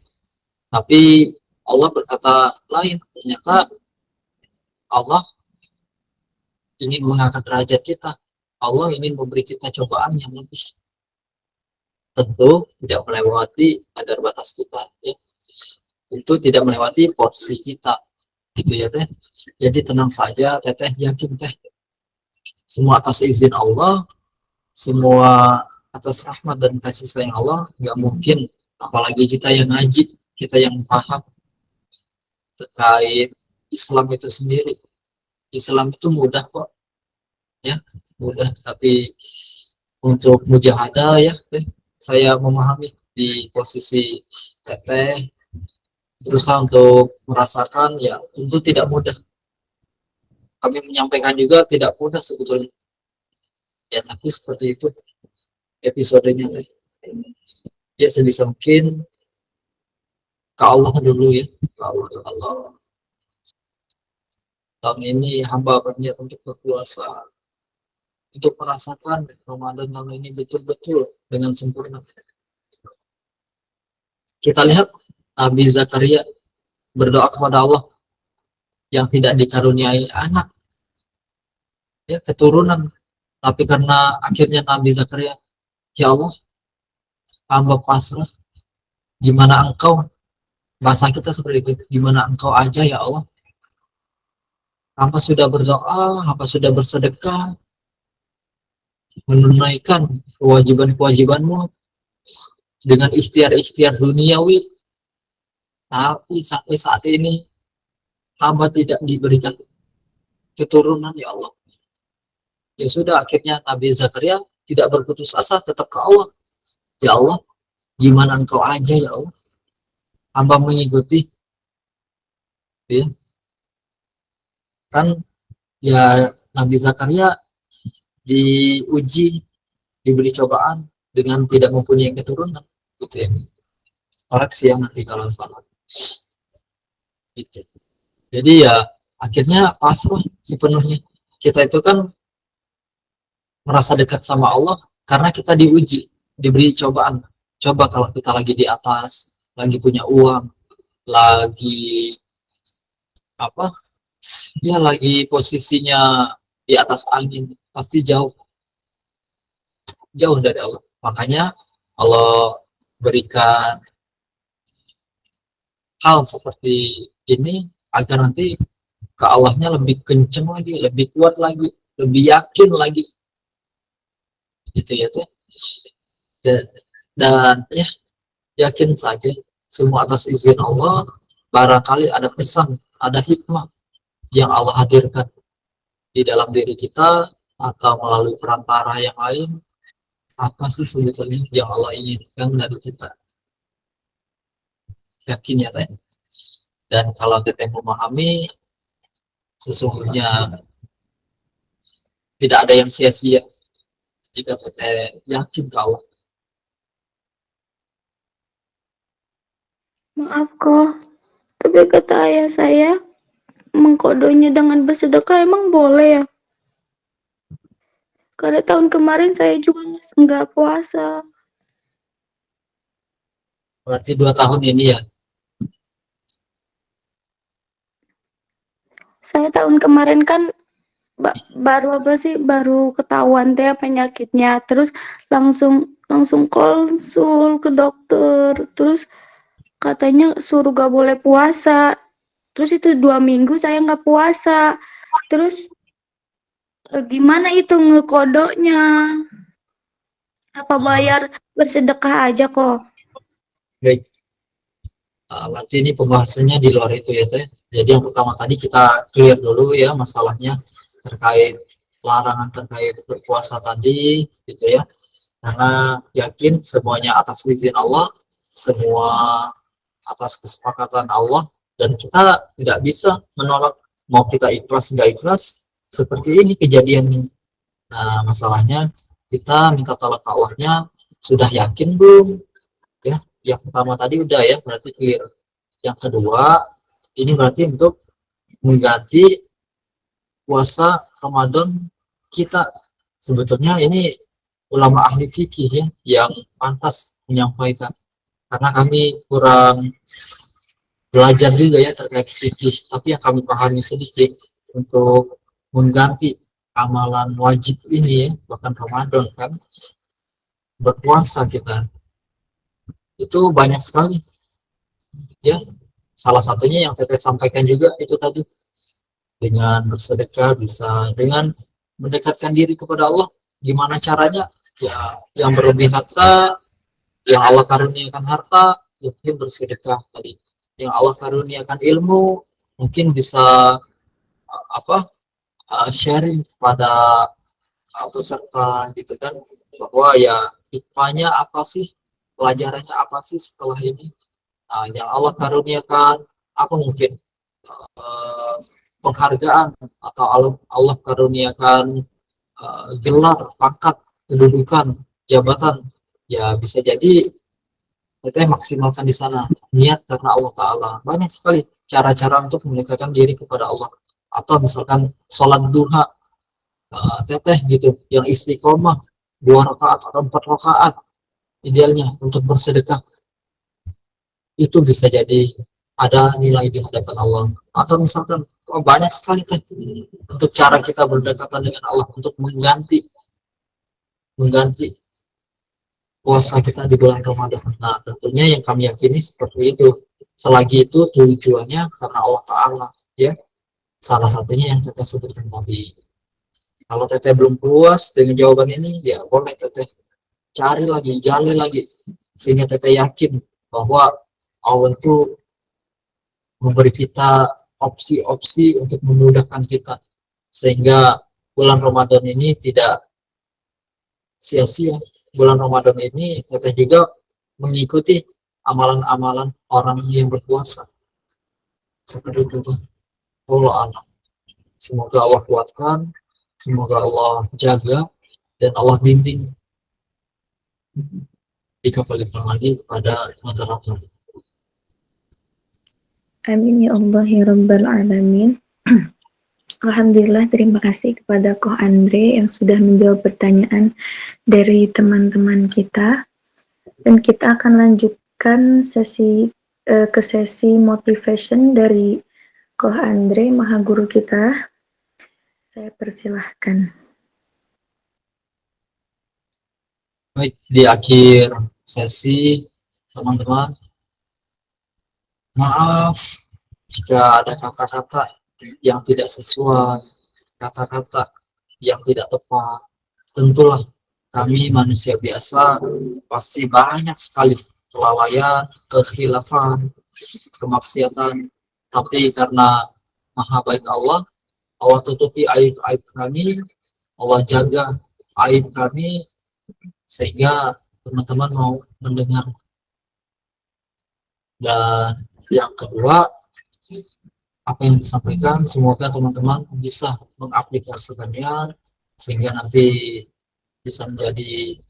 Tapi Allah berkata lain, ternyata Allah ingin mengangkat derajat kita. Allah ingin memberi kita cobaan yang lebih. Tentu tidak melewati kadar batas kita, ya. Tentu tidak melewati porsi kita, gitu ya teh. Jadi tenang saja, teteh, yakin teh. Semua atas izin Allah, semua atas rahmat dan kasih sayang Allah, nggak mungkin. Apalagi kita yang ngaji, kita yang paham terkait Islam itu sendiri. Islam itu mudah kok, ya mudah. Tapi untuk mujahadah ya, saya memahami di posisi teteh, berusaha untuk merasakan, ya tentu tidak mudah. Kami menyampaikan juga tidak mudah sebetulnya. Ya tapi seperti itu episodenya. Ya sebisa mungkin ke Allah dulu ya, ke Allah. Tahun ini hamba berniat untuk berpuasa, untuk merasakan Ramadan tahun ini betul-betul dengan sempurna. Kita lihat Nabi Zakaria berdoa kepada Allah yang tidak dikaruniai anak, ya keturunan. Tapi karena akhirnya Nabi Zakaria, ya Allah, hamba pasrah, gimana engkau, bahasa kita seperti itu, gimana engkau aja ya Allah. Hamba sudah berdoa, hamba sudah bersedekah, menunaikan kewajiban-kewajibanmu dengan ikhtiar-ikhtiar duniawi, tapi sampai saat ini hamba tidak diberikan keturunan ya Allah. Ya sudah, akhirnya Nabi Zakaria tidak berputus asa, tetap ke Allah. Ya Allah, gimana engkau aja ya Allah, hamba mengikuti, ya kan. Ya Nabi Zakaria diuji, diberi cobaan dengan tidak mempunyai keturunan, gitu ya. Koreksi yang nanti kalau salah, gitu. Jadi ya akhirnya pasrah sepenuhnya. Kita itu kan merasa dekat sama Allah karena kita diuji, diberi cobaan. Coba kalau kita lagi di atas, lagi punya uang, lagi apa ya, lagi posisinya di atas angin, pasti jauh dari Allah. Makanya Allah berikan hal seperti ini agar nanti ke Allahnya lebih kenceng lagi, lebih kuat lagi, lebih yakin lagi, gitu ya tuh. Dan ya yakin saja semua atas izin Allah. Barangkali ada pesan, ada hikmah yang Allah hadirkan di dalam diri kita atau melalui perantara yang lain. Apa sih sebetulnya yang Allah inginkan dari kita? Yakin ya teh. Dan kalau teteh memahami, sesungguhnya tidak ada yang sia-sia jika teteh yakin ke Allah. Maaf kok, tapi kata ayah saya, mengkodonya dengan bersedekah emang boleh ya? Karena tahun kemarin saya juga nggak puasa. Berarti 2 tahun ini ya. Saya tahun kemarin kan baru ketahuan teh penyakitnya, terus langsung konsul ke dokter, terus katanya suruh gak boleh puasa. Terus itu 2 minggu saya nggak puasa. Terus gimana itu ngekodoknya? Apa bayar bersedekah aja kok? Baik. Berarti ini pembahasannya di luar itu ya Teh. Jadi yang pertama tadi kita clear dulu ya masalahnya terkait larangan terkait berpuasa tadi gitu ya. Karena yakin semuanya atas izin Allah, semua atas kesepakatan Allah, dan kita tidak bisa menolak mau kita ikhlas nggak ikhlas seperti ini kejadiannya. Nah masalahnya kita minta tolong ke Allahnya, sudah yakin belum ya? Yang pertama tadi udah ya, berarti clear. Yang kedua ini berarti untuk mengganti puasa Ramadan kita. Sebetulnya ini ulama ahli fikih ya yang pantas menyampaikan, karena kami kurang belajar juga ya terkait fikih, tapi yang kami pahami sedikit untuk mengganti amalan wajib ini ya, bahkan Ramadan kan berpuasa kita itu banyak sekali ya. Salah satunya yang Teteh sampaikan juga itu tadi, dengan bersedekah bisa, dengan mendekatkan diri kepada Allah. Gimana caranya? Ya, yang berlebih harta, yang Allah karuniakan harta, mungkin bersedekah tadi. Yang Allah karuniakan ilmu, mungkin bisa sharing kepada peserta gitu kan, bahwa ya hikmahnya apa sih, pelajarannya apa sih setelah ini. Nah, yang Allah karuniakan apa mungkin penghargaan, atau Allah karuniakan gelar, pangkat, kedudukan, jabatan, ya bisa jadi kita maksimalkan di sana niat karena Allah Ta'ala. Banyak sekali cara-cara untuk mendekatkan diri kepada Allah. Atau misalkan sholat duha, Teteh gitu yang istiqomah 2 rakaat atau 4 rakaat idealnya untuk bersedekah, itu bisa jadi ada nilai di hadapan Allah. Atau misalkan banyak sekali kan untuk cara kita berdekatan dengan Allah, untuk mengganti puasa kita di bulan Ramadan. Nah tentunya yang kami yakini seperti itu, selagi itu tujuannya karena Allah Ta'ala ya. Salah satunya yang Teteh sebutkan tadi. Kalau Teteh belum puas dengan jawaban ini, ya boleh Teteh cari lagi, gali lagi, sehingga Teteh yakin bahwa Allah itu memberi kita opsi-opsi untuk memudahkan kita, sehingga bulan Ramadan ini tidak sia-sia. Bulan Ramadan ini Teteh juga mengikuti amalan-amalan orang yang berpuasa. Seperti itu tuh. Allah alam. Semoga Allah kuatkan, semoga Allah jaga, dan Allah bimbing dikembalikan lagi kepada masyarakat. Amin ya Allah ya Rabbal Alamin. Alhamdulillah, terima kasih kepada Koh Andre yang sudah menjawab pertanyaan dari teman-teman kita. Dan kita akan lanjutkan ke sesi motivation dari Koh Andre, Maha Guru kita. Saya persilahkan. Baik, di akhir sesi teman-teman, maaf jika ada kata-kata yang tidak sesuai, kata-kata yang tidak tepat. Tentulah kami manusia biasa, pasti banyak sekali kelalaian, kekhilafan, kemaksiatan. Tapi karena Maha baik Allah, Allah tutupi aib-aib kami, Allah jaga aib kami, sehingga teman-teman mau mendengar. Dan yang kedua, apa yang disampaikan, semoga teman-teman bisa mengaplikasikannya, sehingga nanti bisa menjadi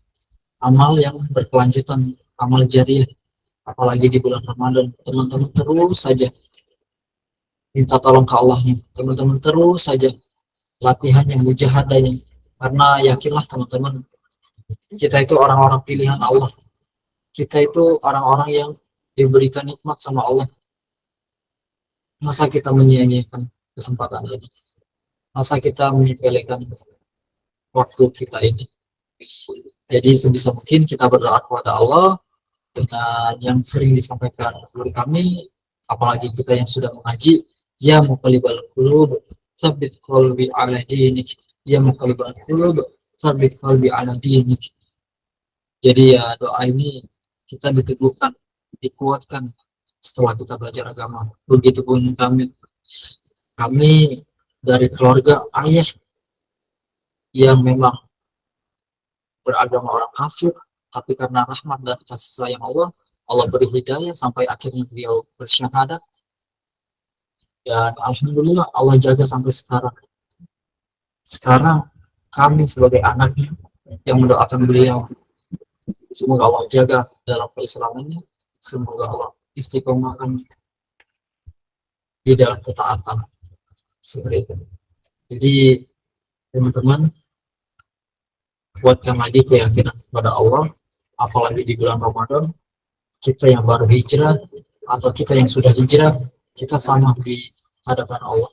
amal yang berkelanjutan, amal jariah. Apalagi di bulan Ramadan, teman-teman terus saja minta tolong ke Allahnya, teman-teman terus saja latihan yang mujahadahnya, karena yakinlah teman-teman, kita itu orang-orang pilihan Allah, kita itu orang-orang yang diberikan nikmat sama Allah. Masa kita menyia-nyiakan kesempatan ini? Masa kita menyepelekan waktu kita ini? Jadi sebisa mungkin kita berdoa kepada Allah, dengan yang sering disampaikan guru kami, apalagi kita yang sudah mengaji, ya muqallibal qulub tsabbit qalbi ala dinik, ya muqallibal qulub tsabbit qalbi ala dinik. Jadi ya doa ini kita diteguhkan, dikuatkan setelah kita belajar agama. Begitupun kami dari keluarga ayah yang memang beragama orang kafir, tapi karena rahmat dan kasih sayang Allah, Allah beri hidayah sampai akhirnya beliau bersyahadat. Dan alhamdulillah Allah jaga sampai sekarang. Sekarang kami sebagai anaknya yang mendoakan beliau, semoga Allah jaga dalam keislamannya, semoga Allah istiqomahkan di dalam ketaatan seperti itu. Jadi teman-teman, kuatkan lagi keyakinan kepada Allah, apalagi di bulan Ramadan, kita yang baru hijrah atau kita yang sudah hijrah, kita sama di hadapan Allah.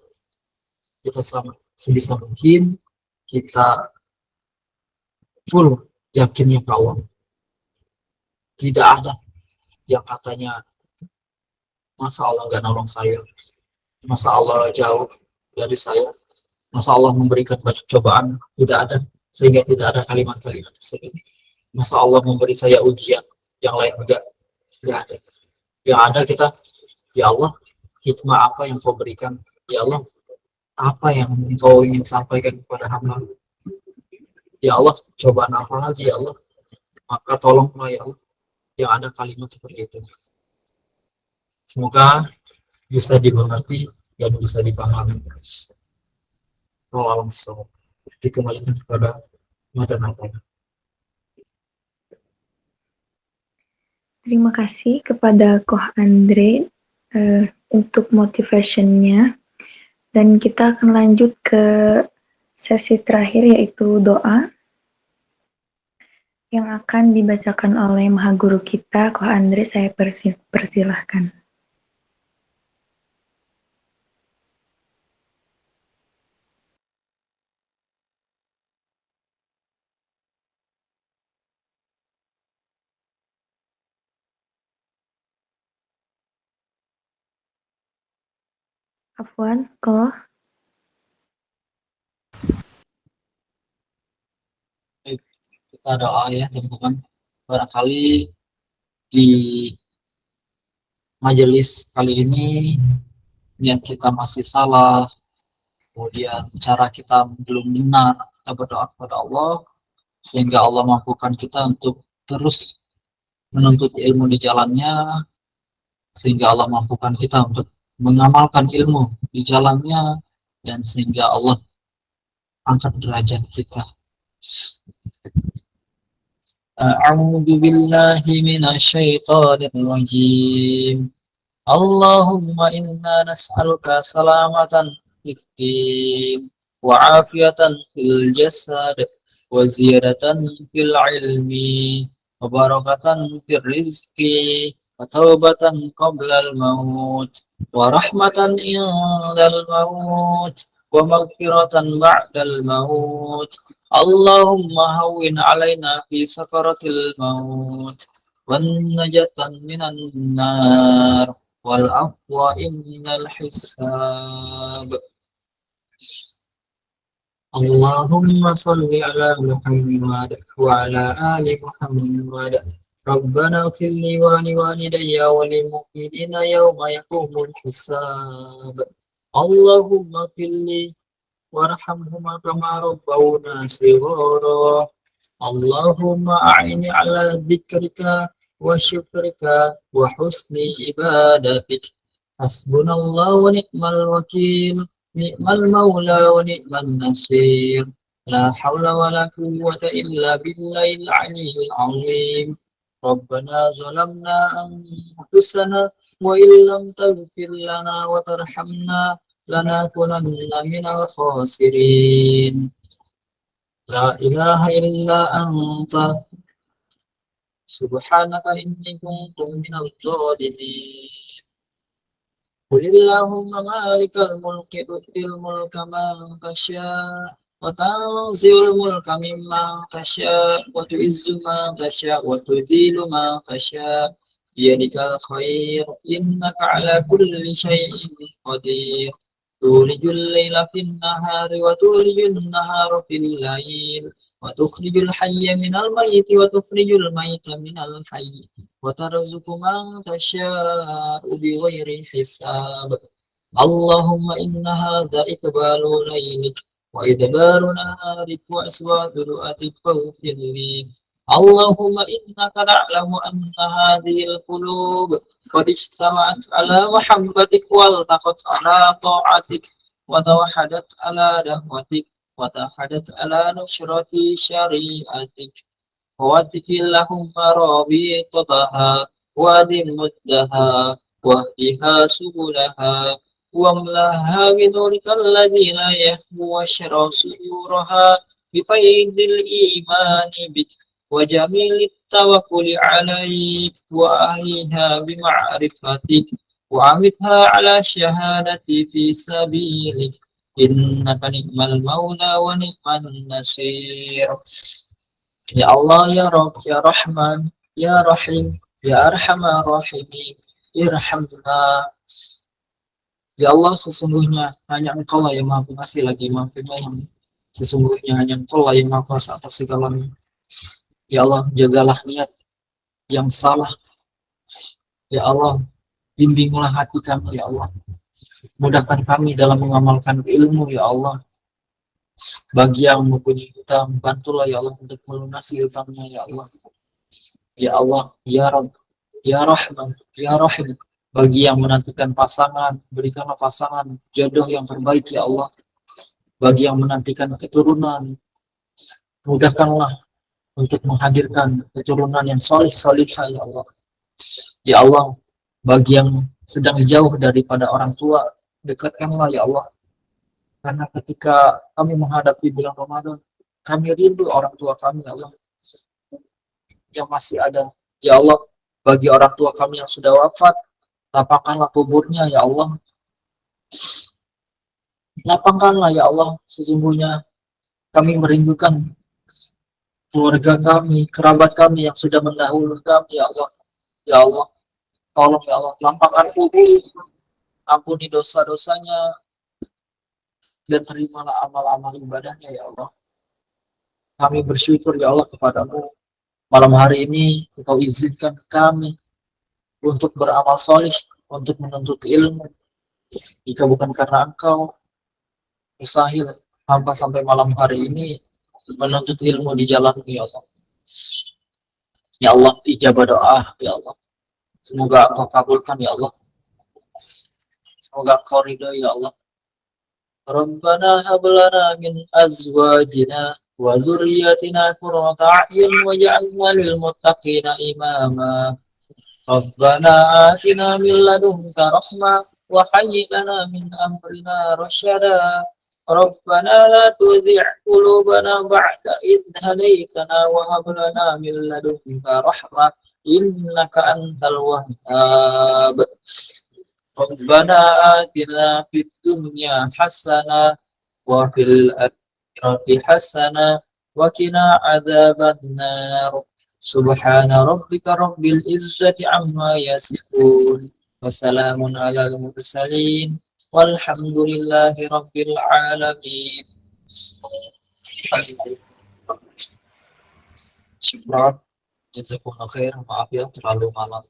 Kita sama sebisa mungkin kita full yakinnya ke Allah. Tidak ada yang katanya masa Allah nggak nolong saya, masa Allah jauh dari saya, masa Allah memberikan banyak cobaan. Tidak ada, sehingga tidak ada kalimat-kalimat tersebut. Masa Allah memberi saya ujian, yang lain enggak ada. Yang ada kita, ya Allah, hikmah apa yang kau berikan? Ya Allah, apa yang kau ingin sampaikan kepada hamba? Ya Allah, cobaan apa lagi ya Allah? Maka tolonglah ya Allah. Yang ada kalimat seperti itu. Semoga bisa dimengerti dan bisa dipahami. Wallahu a'lam. Dikembalikan kepada mata-mata. Terima kasih kepada Koh Andre untuk motivasinya. Dan kita akan lanjut ke sesi terakhir, yaitu doa yang akan dibacakan oleh Maha Guru kita, Koh Andre. Saya persilahkan. Afwan, Koh. Kita doa ya teman-teman. Barangkali di majelis kali ini niat kita masih salah, kemudian cara kita belum benar, kita berdoa kepada Allah sehingga Allah mampukan kita untuk terus menuntut ilmu di jalannya, sehingga Allah mampukan kita untuk mengamalkan ilmu di jalannya, dan sehingga Allah angkat derajat kita. A'udzu billahi minasyaitonir rajim. Allahumma inna nas'aluka salamatan fid din wa afiyatan fil jasad wa ziyadatan fil ilmi wa barakatan fil rizqi wa taubatan qabla al maut wa rahmatan indal maut wa maghfiratan ba'dal maut. Allahumma hawwin alaina fi sakaratil maut wan najatan minan nar wal afwa innal hisab. Allahumma salli ala Muhammad wa ala ali Muhammad. Rabbana ighfir li wa li walidayya wa lil mu'minina yawma yaqumul hisab. Allahumma ighfir li warhamhuma kama rabbawna shighara. Allahumma a'inni ala dzikrika wa syukrika wa husni ibadatik. Hasbunallahu wa ni'mal wakil, ni'mal maula wa ni'mal nasir. La hawla wa la quwwata illa billahil aliyyil azim. Rabbana zalamna anfusana wa illam taghfir lana wa tarhamna lanakunanna minal khasirin. La ilaha illa anta subhanaka inni kuntu minal zalimin. Qulillahumma malikal mulki tu'til mulka man tasha' وتنزع الملك ممن تشاء وتعز من تشاء وتذل من تشاء بيدك الخير إنك على كل شيء قدير تولج الليل في النهار وتولج النهار في الليل وتخرج الحي من الميت وتخرج الميت من الحي وترزق من تشاء بغير حساب اللهم إن هذا إقبال ليلك وإدبار نهارك وأسواد رؤاتك فاغفر لي اللهم إنك تعلم أن هذه القلوب قد اجتمعت على محبتك والتقت على طاعتك وتوحدت على دعوتك وتوحدت على نشرة شريعتك ووفق اللهم رابطتها وأدم مدها واهدها سبلها واملأها بنورك الذي لا يخبو واشرح صدورها بفيض الإيمان بك وجميل التوكل عليك وأهلها بمعرفتك وعمدها على شهادة في سبيلك إنك نعم المولى ونعم النصير يا الله يا رب يا رحمن يا رحيم يا أرحم الراحمين irhamna. Ya Allah, sesungguhnya hanya Engkau lah yang Maha Pengasih lagi Maha Penyayang. Sesungguhnya hanya Engkau lah yang Maha Kuasa atas segalanya. Ya Allah, jagalah niat yang salah. Ya Allah, bimbinglah hati kami, ya Allah. Mudahkan kami dalam mengamalkan ilmu, ya Allah. Bagi yang mempunyai hutang, bantulah ya Allah untuk melunasi hutangnya, ya Allah. Ya Allah, ya Rabb, ya Rahman, ya Rahim. Bagi yang menantikan pasangan, berikanlah pasangan jodoh yang terbaik, ya Allah. Bagi yang menantikan keturunan, mudahkanlah untuk menghadirkan keturunan yang solih-solihah, ya Allah. Ya Allah, bagi yang sedang jauh daripada orang tua, dekatkanlah, ya Allah. Karena ketika kami menghadapi bulan Ramadan, kami rindu orang tua kami, ya Allah, yang masih ada. Ya Allah, bagi orang tua kami yang sudah wafat, lapangkanlah kuburnya, ya Allah. Lapangkanlah, ya Allah. Sesungguhnya kami merindukan keluarga kami, kerabat kami yang sudah mendahului kami, ya Allah. Ya Allah, tolong ya Allah, lapangkan kubur, ampuni dosa-dosanya, dan terimalah amal-amal ibadahnya, ya Allah. Kami bersyukur, ya Allah, kepadamu. Malam hari ini, Engkau izinkan kami untuk beramal solih, untuk menuntut ilmu. Jika bukan karena Engkau, mustahil hamba sampai malam hari ini menuntut ilmu di jalan-Mu, ya Allah. Ya Allah, ijabah doa, ya Allah. Semoga Engkau kabulkan, ya Allah. Semoga Engkau ridho, ya Allah. Rabbana hab lana min azwajina wa dzurriyyatina qurrata a'yun waj'alna lil muttaqina imama. Rabbana atina min ladunka rahmah wa hayyi lana min amrina rasyada. Rabbana la tuzigh qulubana ba'da idh hadaytana wa hab lana min ladunka rahmah innaka antal wahhab. Rabbana atina fid dunya hasanah wa fil akhirati hasanah wa qina adzabannar. Subhana rabbika rabbil izzati amma yasifun wa salamun alal mursalin walhamdulillahi rabbil alamin. Syukran, jazakumullah khair. Maaf ya terlalu malam.